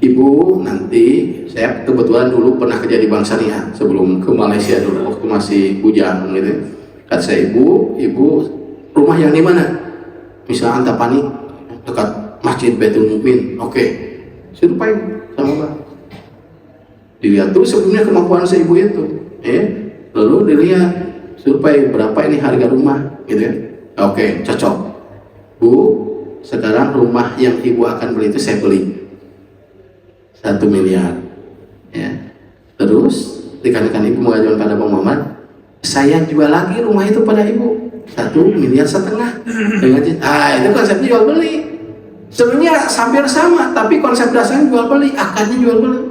Speaker 1: Ibu nanti, saya kebetulan dulu pernah kerja di Bank Syariah sebelum ke Malaysia dulu waktu masih bujang gitu. Kata saya, ibu rumah yang di mana? Misalnya Antapani dekat Masjid Baitul Mukmin. Oke, serupai sama Pak. Dilihat tuh sebelumnya kemampuan si ibu itu, ya. Lalu dilihat supaya berapa ini harga rumah, gitu ya. Oke, cocok. Bu, sekarang rumah yang ibu akan beli itu saya beli 1 miliar, ya. Terus dikarenakan ibu mengajukan pada Bang Muhammad, saya jual lagi rumah itu pada ibu 1,5 miliar dengan itu konsepnya jual beli. Sebenarnya hampir sama, tapi konsep dasarnya jual beli, akarnya jual beli.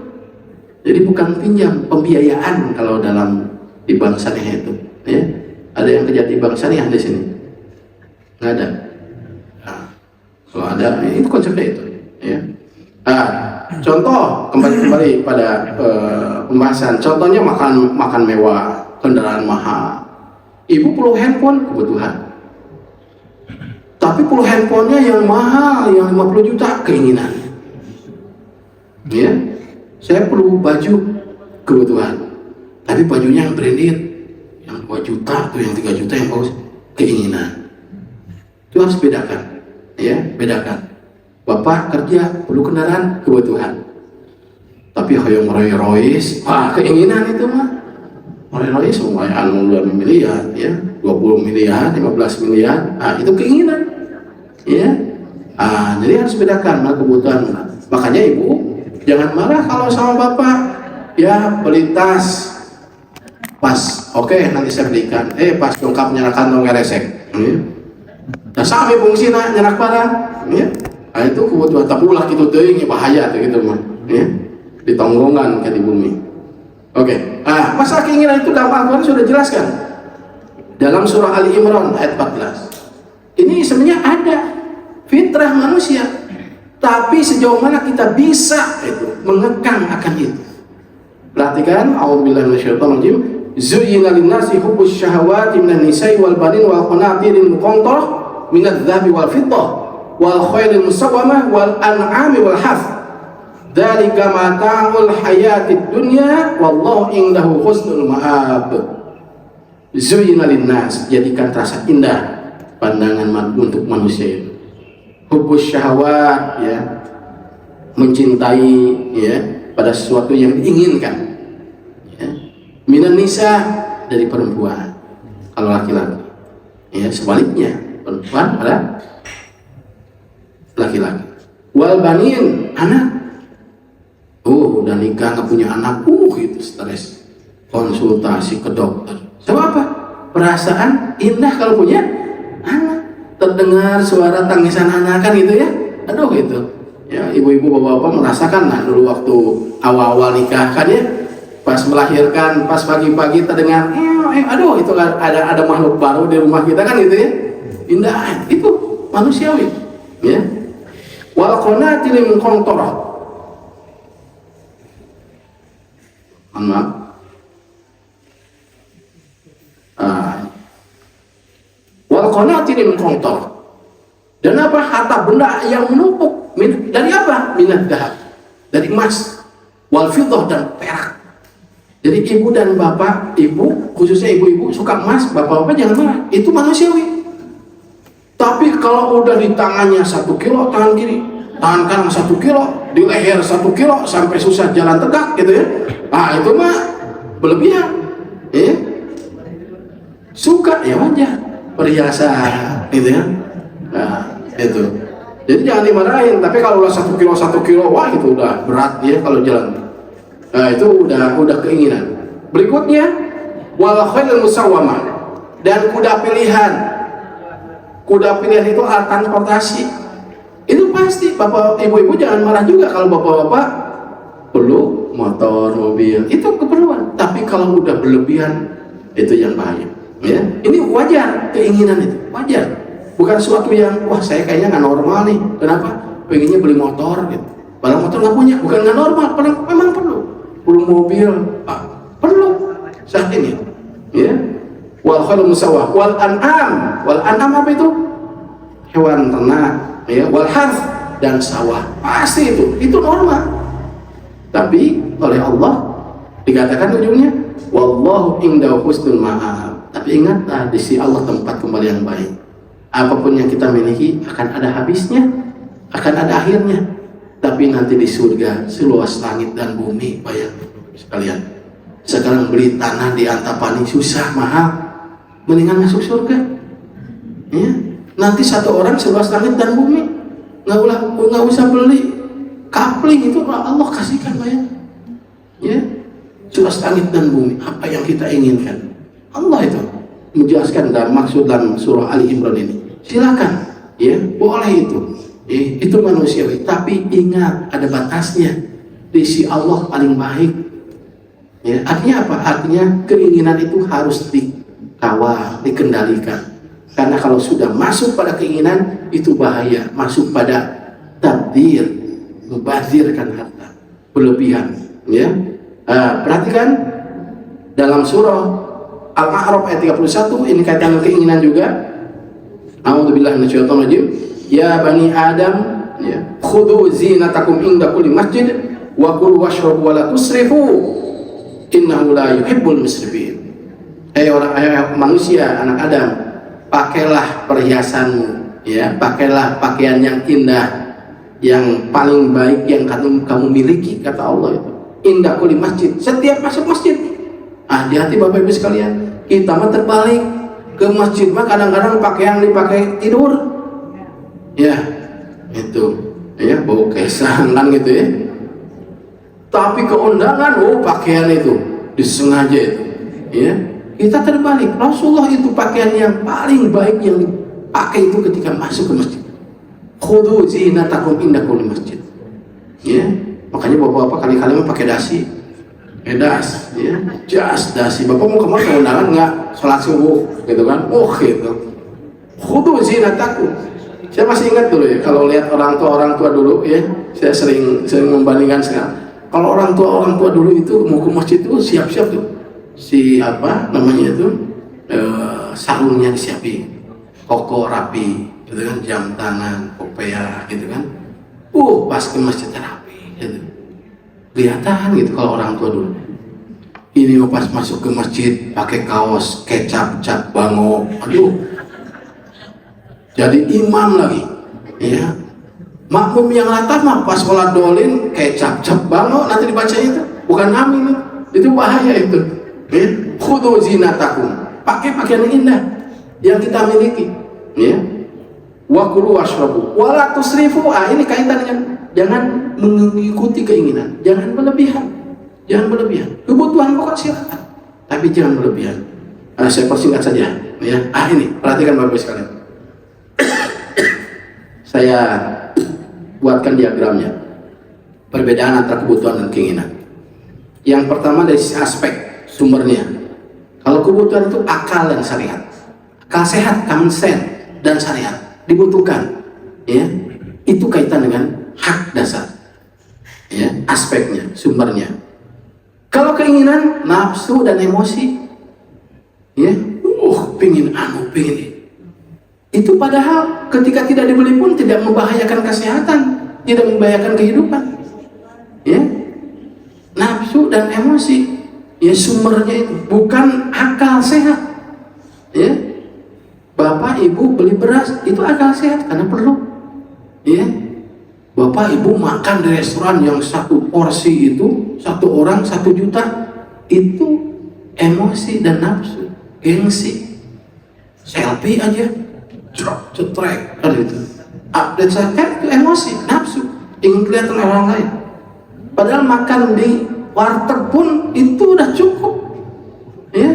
Speaker 1: Jadi bukan pinjam, pembiayaan kalau dalam di bank syariah itu, ya. Ada yang kerja di bank syariah di sini? Nggak ada. Nah, kalau ada, itu konsepnya itu, ya. Nah, contoh kembali pada pembahasan. Contohnya makan mewah, kendaraan mahal. Ibu perlu handphone kebutuhan, tapi perlu handphonenya yang mahal, yang 50 juta keinginan, ya. Saya perlu baju kebutuhan. Tapi bajunya yang branded, yang 2 juta, tuh yang 3 juta yang bagus, keinginan. Itu harus bedakan, ya, bedakan. Bapak kerja perlu kendaraan, kebutuhan. Tapi hoyong Rolls-Royce, wah keinginan itu mah. Rolls-Royce semuanya 2 miliar, ya, 20 miliar, 15 miliar, itu keinginan, ya. Jadi harus bedakan mana kebutuhan. Makanya ibu jangan marah kalau sama bapak, ya beli tas, pas, oke, nanti saya belikan. Pas dongkap nyerak kantong ngeresek, ya. Nah sampai fungsi nyerak barang, ya. Itu kebutuhan. Tapi ulah gitu teuing bahaya tuh gitu mah, ya. Di tonggongan kayak di bumi. Oke. Masalah keinginan itu dalam Al-Quran sudah jelaskan dalam surah Ali Imran ayat 14. Ini sebenarnya ada fitrah manusia, tapi sejauh mana kita bisa itu mengekang akan itu. Perhatikan, a'udzubillahi minasyaitonir rajim. Zuyyina lin-nasi hubbus syahawati minan nisa'i wal banin wal qanatiril muqantarah minadh dhahabi wal fiddah wal khailil musawwamah wal an'ami wal harth. Dzalika mata'ul hayatid dunya wallahu indahu husnul ma'ab. Zuyyina lin-nas, jadikan terasa indah pandangan untuk manusia itu. Hubbus syahawat, ya, mencintai, ya, pada sesuatu yang diinginkan, ya. Minan nisa, dari perempuan. Kalau laki-laki, ya, sebaliknya perempuan pada laki-laki. Wal banin, anak. Udah nikah nggak punya anak, itu stres. Konsultasi ke dokter. Sebab apa? Perasaan indah kalau punya anak. Terdengar suara tangisan anak kan gitu ya. Aduh gitu. Ya, ibu-ibu bapak-bapak merasakan lah dulu waktu awal-awal nikah kan ya. Pas melahirkan, pas pagi-pagi terdengar, aduh itu ada makhluk baru di rumah kita kan gitu ya. Indah, itu manusiawi. Ya. Wal qanatil muqantarah. Wal qanatil muqantarah. Dan apa? Harta benda yang menumpuk. Dari apa? Minad dahab, dari emas, wal fiddah, dan perak. Jadi ibu dan bapak, ibu khususnya ibu-ibu suka emas, bapak-bapak jangan marah. Itu manusiawi. Tapi kalau udah di tangannya 1 kilo, tangan kiri, tangan kanan 1 kilo, di leher 1 kilo, sampai susah jalan tegak gitu ya. Itu mah berlebihan, ya. Suka ya wajar, perhiasan gitu ya. Itu. Jadi jangan dimarahin. Tapi kalau udah 1 kilo, wah itu udah berat ya kalau jalan. Itu udah keinginan. Berikutnya, wal khailul musawwamah, dan kuda pilihan. Kuda pilihan itu alat transportasi. Itu pasti bapak ibu-ibu jangan marah juga kalau bapak-bapak perlu motor, mobil, itu keperluan. Tapi kalau udah berlebihan, itu yang bahaya. Ya, ini wajar, keinginan itu wajar. Bukan sesuatu yang wah saya kayaknya nggak normal nih. Kenapa? Pengennya beli motor gitu. Padahal motor nggak punya, bukan nggak normal. Padahal memang perlu. Perlu mobil, perlu saat ini. Ya. Wal khailul musawwah, wal an'am. Wal an'am apa itu? Hewan ternak. Ya. Wal harth, dan sawah. Pasti itu normal. Tapi oleh Allah dikatakan ujungnya wallahu indahu husnul ma'ab. Tapi ingatlah, di sisi Allah tempat kembali yang baik. Apapun yang kita miliki akan ada habisnya, akan ada akhirnya. Tapi nanti di surga seluas langit dan bumi, bayang sekalian. Sekarang beli tanah di Antapani susah, mahal, mendingan masuk surga. Ya, nanti satu orang seluas langit dan bumi, nggak usah beli kapling, itu Allah kasihkan, bayang. Ya, seluas langit dan bumi, apa yang kita inginkan, Allah itu menjelaskan dan maksud dalam surah Ali Imran ini. Silakan, ya, boleh itu. Itu manusiawi, tapi ingat ada batasnya. Di sisi Allah paling baik. Ya, artinya apa? Artinya keinginan itu harus dikawal, dikendalikan. Karena kalau sudah masuk pada keinginan itu bahaya, masuk pada tabdir, membazirkan harta, berlebihan. Ya, perhatikan dalam surah Al-A'raf ayat 31, ini kaitan keinginan juga. A'udzubillahi minasyaitonir rajim. Ya bani Adam, ya, khudhu zinatakum inda kulli masjid wa kulu washrabu wa la tusrifu innahu la yuhibbul musrifin. Manusia, anak Adam, pakailah perhiasanmu, ya, pakailah pakaian yang indah, yang paling baik yang kamu miliki, kata Allah itu. Indah kulli masjid, setiap masuk masjid. Hati-hati Bapak Ibu sekalian, kita mah terbalik, ke masjid mah kadang-kadang pakaian dipakai tidur, ya, itu, ya, bau kesangan gitu ya. Tapi ke undangan, pakaian itu disengaja itu, ya. Kita terbalik, Rasulullah itu pakaian yang paling baik yang dipakai itu ketika masuk ke masjid. Khudhu zinatakum inda kulli masjid. Ya, makanya bapak-bapak kali-kali mah pakai dasi, das, ya, jas dasi. Bapak mau kemana ke undangan nggak sholat subuh, gitu kan? Gitu. Khudhu zinatakum. Saya masih ingat dulu ya, kalau lihat orang tua dulu ya, saya sering membandingkan sekarang. Kalau orang tua dulu itu mau ke masjid itu siap-siap tuh. Apa namanya itu, sarungnya disiapin, koko rapi, gitu kan, jam tangan, kopea, gitu kan. Pas ke masjid rapi, gitu. Kelihatan gitu kalau orang tua dulu. Ini pas masuk ke masjid pakai kaos kecap cap bango, aduh. Jadi imam lagi, ya. Makmum yang latah mah pas sholat dolin kecap cap bango, nanti dibaca itu bukan amin, itu bahaya itu. Khudhu zinatakum, pakai pakaian yang indah yang kita miliki, ya. Wa kulu washrabu wa la tusrifu. Ini kaitannya, jangan mengikuti keinginan, jangan berlebihan. Kebutuhan pokok silakan, tapi jangan berlebihan. Saya persingkat saja, ya. Ini perhatikan Bapak sekalian. Saya buatkan diagramnya, perbedaan antara kebutuhan dan keinginan. Yang pertama dari sisi aspek sumbernya. Kalau kebutuhan itu akal dan syariat, akal sehat, common sense dan syariat dibutuhkan, ya, itu kaitan dengan hak dasar, ya, aspeknya, sumbernya. Kalau keinginan, nafsu dan emosi, ya, pingin pingin itu, padahal ketika tidak dibeli pun tidak membahayakan kesehatan, tidak membahayakan kehidupan, ya. Nafsu dan emosi, ya, sumbernya itu bukan akal sehat, ya. Bapak ibu beli beras itu akal sehat karena perlu, ya. Bapak ibu makan di restoran yang satu porsi itu satu orang 1 juta, itu emosi dan nafsu, gengsi, selfie aja, cetrek kan itu, update saya itu emosi, nafsu, ingin kelihatan orang lain. Padahal makan di warteg pun itu udah cukup, ya.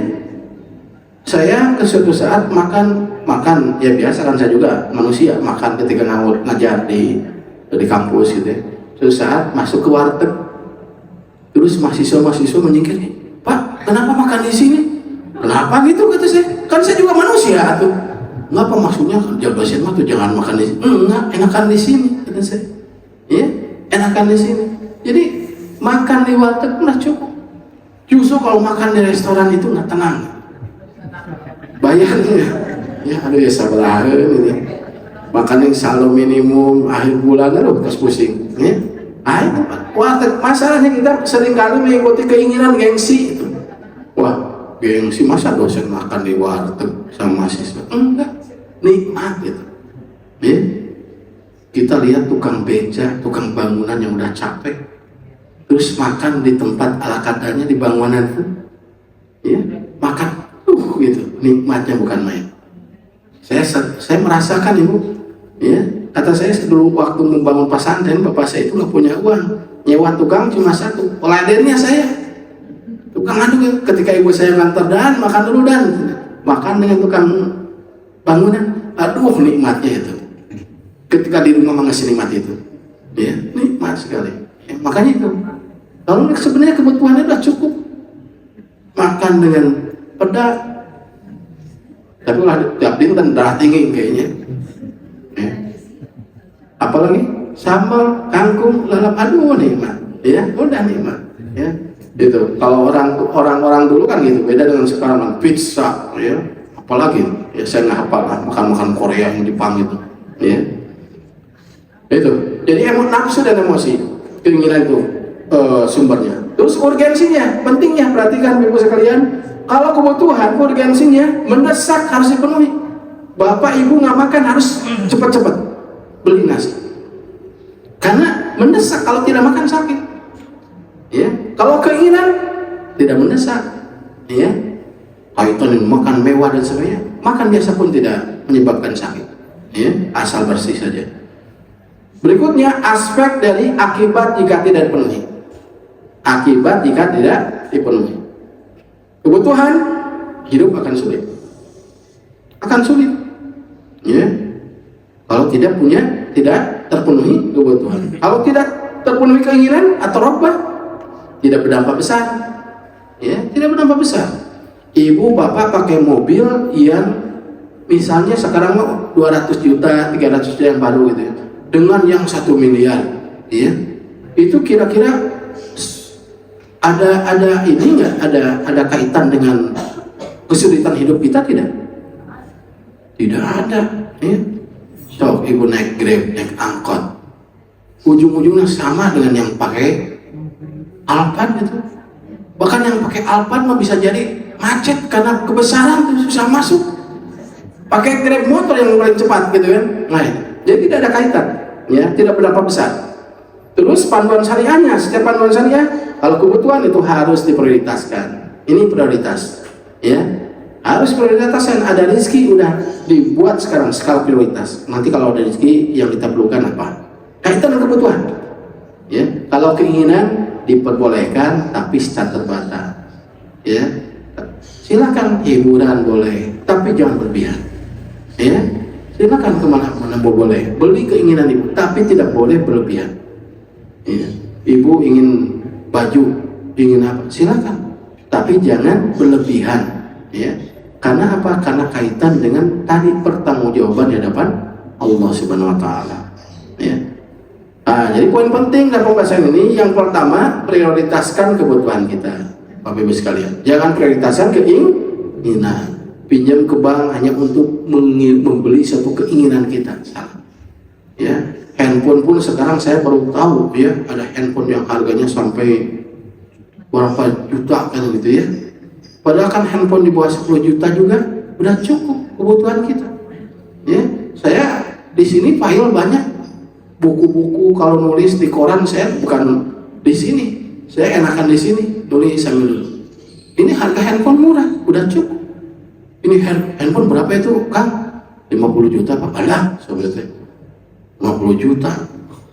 Speaker 1: Saya ke suatu saat makan ya biasa kan, saya juga manusia, makan ketika ngajar di kampus gitu ya. Suatu saat masuk ke warteg, terus mahasiswa menyingkir, Pak, kenapa makan di sini? Kenapa gitu, kata saya, kan saya juga manusia tuh. Ngapa maksudnya dosen mah tuh jangan makan di sini? Enggak, enakan di sini, kata saya, ya, enakan di sini. Jadi makan di warteg pun udah cukup. Justru kalau makan di restoran itu nggak tenang. Bayarnya, ya, aduh ya sabar ini. Makan yang selalu minimum akhir bulan, aduh terus pusing, ya. Warteg, masalahnya kita seringkali mengikuti keinginan gengsi itu. Wah, gengsi masa dosen makan di warteg sama mahasiswa? Enggak, nikmat gitu, ya. Kita lihat tukang beca, tukang bangunan yang udah capek, terus makan di tempat ala kadarnya di bangunan itu, ya, makan, gitu, nikmatnya bukan main. Saya merasakan ibu, ya, kata saya dulu waktu membangun pesantren, bapak saya itu nggak punya uang, nyewa tukang cuma 1, oladennya saya, tukang aduk. Ketika ibu saya ngantar, dan makan dulu, dan makan dengan tukang bangunan, aduh nikmatnya itu. Ketika di rumah mengasih nikmat itu, ya, nikmat sekali. Ya, makanya itu, kalau sebenarnya kebutuhannya udah cukup, makan dengan peda, tapi lah tiap dinten darah tinggi kayaknya, ya. Apalagi sambal, kangkung, lalap, aduh nikmat, ya, udah nikmat, ya. Itu kalau orang dulu kan gitu, beda dengan sekarang kan, pizza, ya, apalagi, ya saya nggak hafal lah makan Korea yang Jepang itu, ya. Itu jadi nafsu dan emosi, keinginan itu sumbernya. Terus urgensinya, pentingnya, perhatikan ibu sekalian, kalau kebutuhan urgensinya mendesak harus dipenuhi. Bapak ibu nggak makan harus cepat-cepat beli nasi, karena mendesak. Kalau tidak makan sakit. Ya, kalau keinginan tidak mendesak, ya, kaitan makan mewah dan sebagainya, makan biasa pun tidak menyebabkan sakit, ya, asal bersih saja. Berikutnya aspek dari akibat jika tidak dipenuhi. Akibat jika tidak dipenuhi, kebutuhan hidup akan sulit, ya. Kalau tidak terpenuhi kebutuhan, kalau tidak terpenuhi keinginan atau robbah, tidak berdampak besar, ya, tidak berdampak besar. Ibu bapak pakai mobil yang misalnya sekarang 200 juta, 300 juta yang baru gitu ya, dengan yang 1 miliar, ya, itu kira-kira ada ini nggak, ada kaitan dengan kesulitan hidup kita? Tidak ada, ya. So, ibu naik Grab, naik angkot, ujung-ujungnya sama dengan yang pakai Alphard gitu. Bahkan yang pakai Alphard mah bisa jadi macet karena kebesaran tuh, susah masuk. Pakai Grab motor yang paling cepat gitu kan. Nah, jadi tidak ada kaitan, ya, tidak berdampak besar. Terus panduan syariahnya, setiap panduan syariah, kalau kebutuhan itu harus diprioritaskan. Ini prioritas, ya, harus prioritaskan. Ada rezeki udah dibuat sekarang skala prioritas. Nanti kalau ada rezeki yang kita perlukan apa? Kaitan dengan kebutuhan, ya. Kalau keinginan diperbolehkan tapi secara terbatas, ya. Silakan hiburan boleh, tapi jangan berlebihan, ya. Silakan kemana-mana boleh, beli keinginan ibu, tapi tidak boleh berlebihan. Ya. Ibu ingin baju, ingin apa, silakan, tapi jangan berlebihan, ya. Karena apa? Karena kaitan dengan tadi pertanggungjawaban di hadapan Allah Subhanahu Wa Taala, ya. Nah, jadi poin penting dalam pembahasan ini, yang pertama, prioritaskan kebutuhan kita, Bapak Ibu sekalian. Jangan prioritaskan keinginan. Pinjam ke bank hanya untuk membeli satu keinginan kita, salah, ya. Handphone pun sekarang saya baru tahu, ya, ada handphone yang harganya sampai berapa juta kan gitu, ya. Padahal kan handphone di bawah 10 juta juga udah cukup kebutuhan kita, ya. Saya di sini file banyak, buku-buku kalau nulis di koran saya bukan di sini, saya enakan di sini nulis sambil dulu. Ini harga handphone murah, udah cukup. Ini handphone berapa itu, Kang? 50 juta Pak. Alah, sobatnya 50 juta.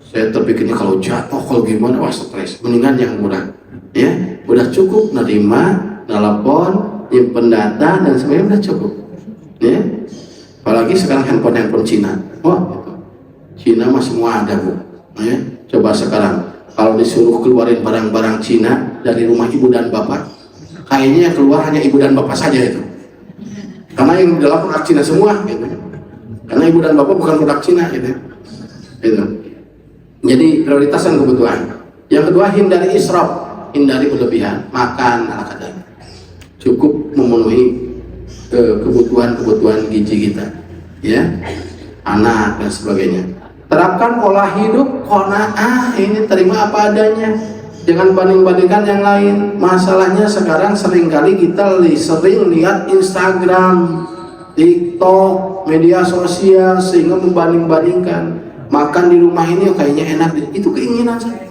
Speaker 1: Saya terpikirnya kalau jatuh, kalau gimana, wah stres. Mendingan yang murah, ya. Udah cukup, nerima, nelpon, nyimpen data dan sebagainya, udah cukup, ya. Apalagi sekarang handphone Cina, wah, gitu. Cina mah semua ada, Bu, ya. Coba sekarang kalau disuruh keluarin barang-barang Cina dari rumah ibu dan bapak, kayaknya yang keluar hanya ibu dan bapak saja itu, karena yang di dalam produk Cina semua, gitu. Karena ibu dan bapak bukan produk Cina, gitu. Jadi prioritaskan kebutuhan. Yang kedua, hindari israf, hindari berlebihan, makan ala kadar, cukup memenuhi kebutuhan gizi kita, ya, anak dan sebagainya. Terapkan pola hidup qanaah, ini terima apa adanya, jangan banding-bandingkan yang lain. Masalahnya sekarang seringkali kita sering lihat Instagram, TikTok, media sosial, sehingga membanding-bandingkan. Makan di rumah ini kayaknya enak, itu keinginan saya.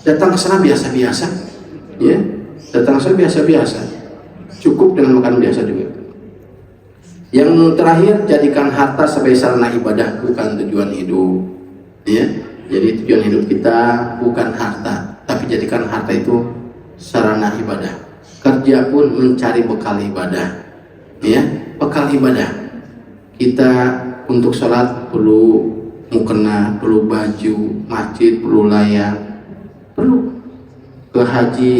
Speaker 1: Datang ke sana biasa-biasa, ya. Datang ke sana biasa-biasa, cukup dengan makan biasa juga. Yang terakhir, jadikan harta sebagai sarana ibadah, bukan tujuan hidup, ya. Jadi tujuan hidup kita bukan harta, tapi jadikan harta itu sarana ibadah. Kerja pun mencari bekal ibadah, ya, bekal ibadah. Kita untuk sholat perlu mukena, perlu baju, masjid perlu layak, perlu ke haji,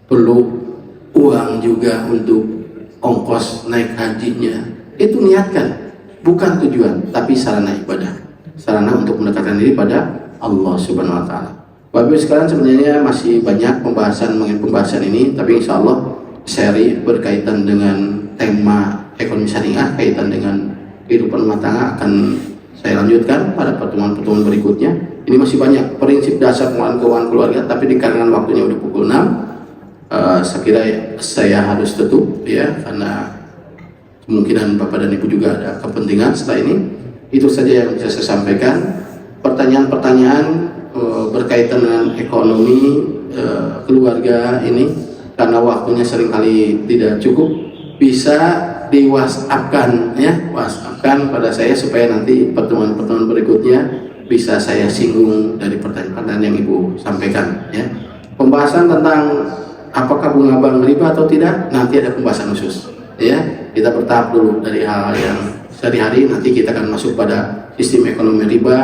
Speaker 1: perlu uang juga untuk ongkos naik hajinya. Itu niatkan, bukan tujuan, tapi sarana ibadah, sarana untuk mendekatkan diri pada Allah Subhanahu Wa Taala. Bapak sekalian, sebenarnya masih banyak pembahasan mengenai pembahasan ini, tapi insya Allah seri berkaitan dengan tema ekonomi syariah, kaitan dengan kehidupan rumah tangga akan saya lanjutkan pada pertemuan-pertemuan berikutnya. Ini masih banyak prinsip dasar pengelolaan keuangan keluarga, tapi dikarenakan waktunya udah pukul 6, saya kira saya harus tutup ya, karena kemungkinan Bapak dan Ibu juga ada kepentingan setelah ini. Itu saja yang bisa saya sampaikan. Pertanyaan-pertanyaan berkaitan dengan ekonomi keluarga ini, karena waktunya seringkali tidak cukup, bisa di WhatsApp-kan ya, WhatsApp-kan pada saya supaya nanti pertemuan-pertemuan berikutnya bisa saya singgung dari pertanyaan-pertanyaan yang Ibu sampaikan ya. Pembahasan tentang apakah bunga bank riba atau tidak, nanti ada pembahasan khusus ya. Kita bertahap dulu dari hal yang sehari-hari, nanti kita akan masuk pada sistem ekonomi riba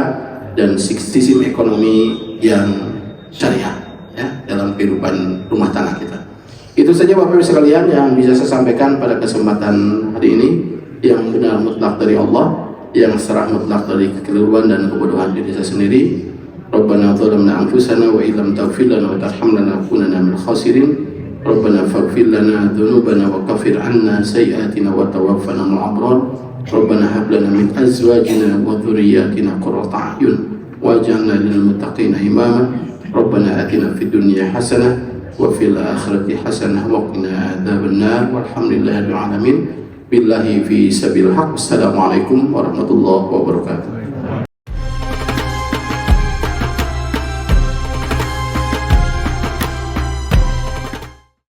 Speaker 1: dan sistem ekonomi yang syariah ya dalam kehidupan rumah tangga kita. Itu saja Bapak Ibu sekalian yang bisa saya sampaikan pada kesempatan hari ini, yang benar mutlak dari Allah, yang serah mutlak dari kekeliruan dan kebodohan diri saya sendiri. Rabbana zalamna anfusana wa illam taghfir lana wa tarhamna lanakunanna minal khasirin. Rabbana faghfir lana dzunubana wa kaffir 'anna sayyi'atina wa tawaffana ma'al abrar. Rabbana hab lana min azwajina wa dhurriyyatina qurrata a'yun waj'alna lil muttaqina imama. Rabbana atina fid dunya hasanah wa fil akhirati hasanah wa qina adzabannar. Walhamdulillahirabbil alamin. Billahi fi sabil haq. Assalamualaikum warahmatullahi wabarakatuh.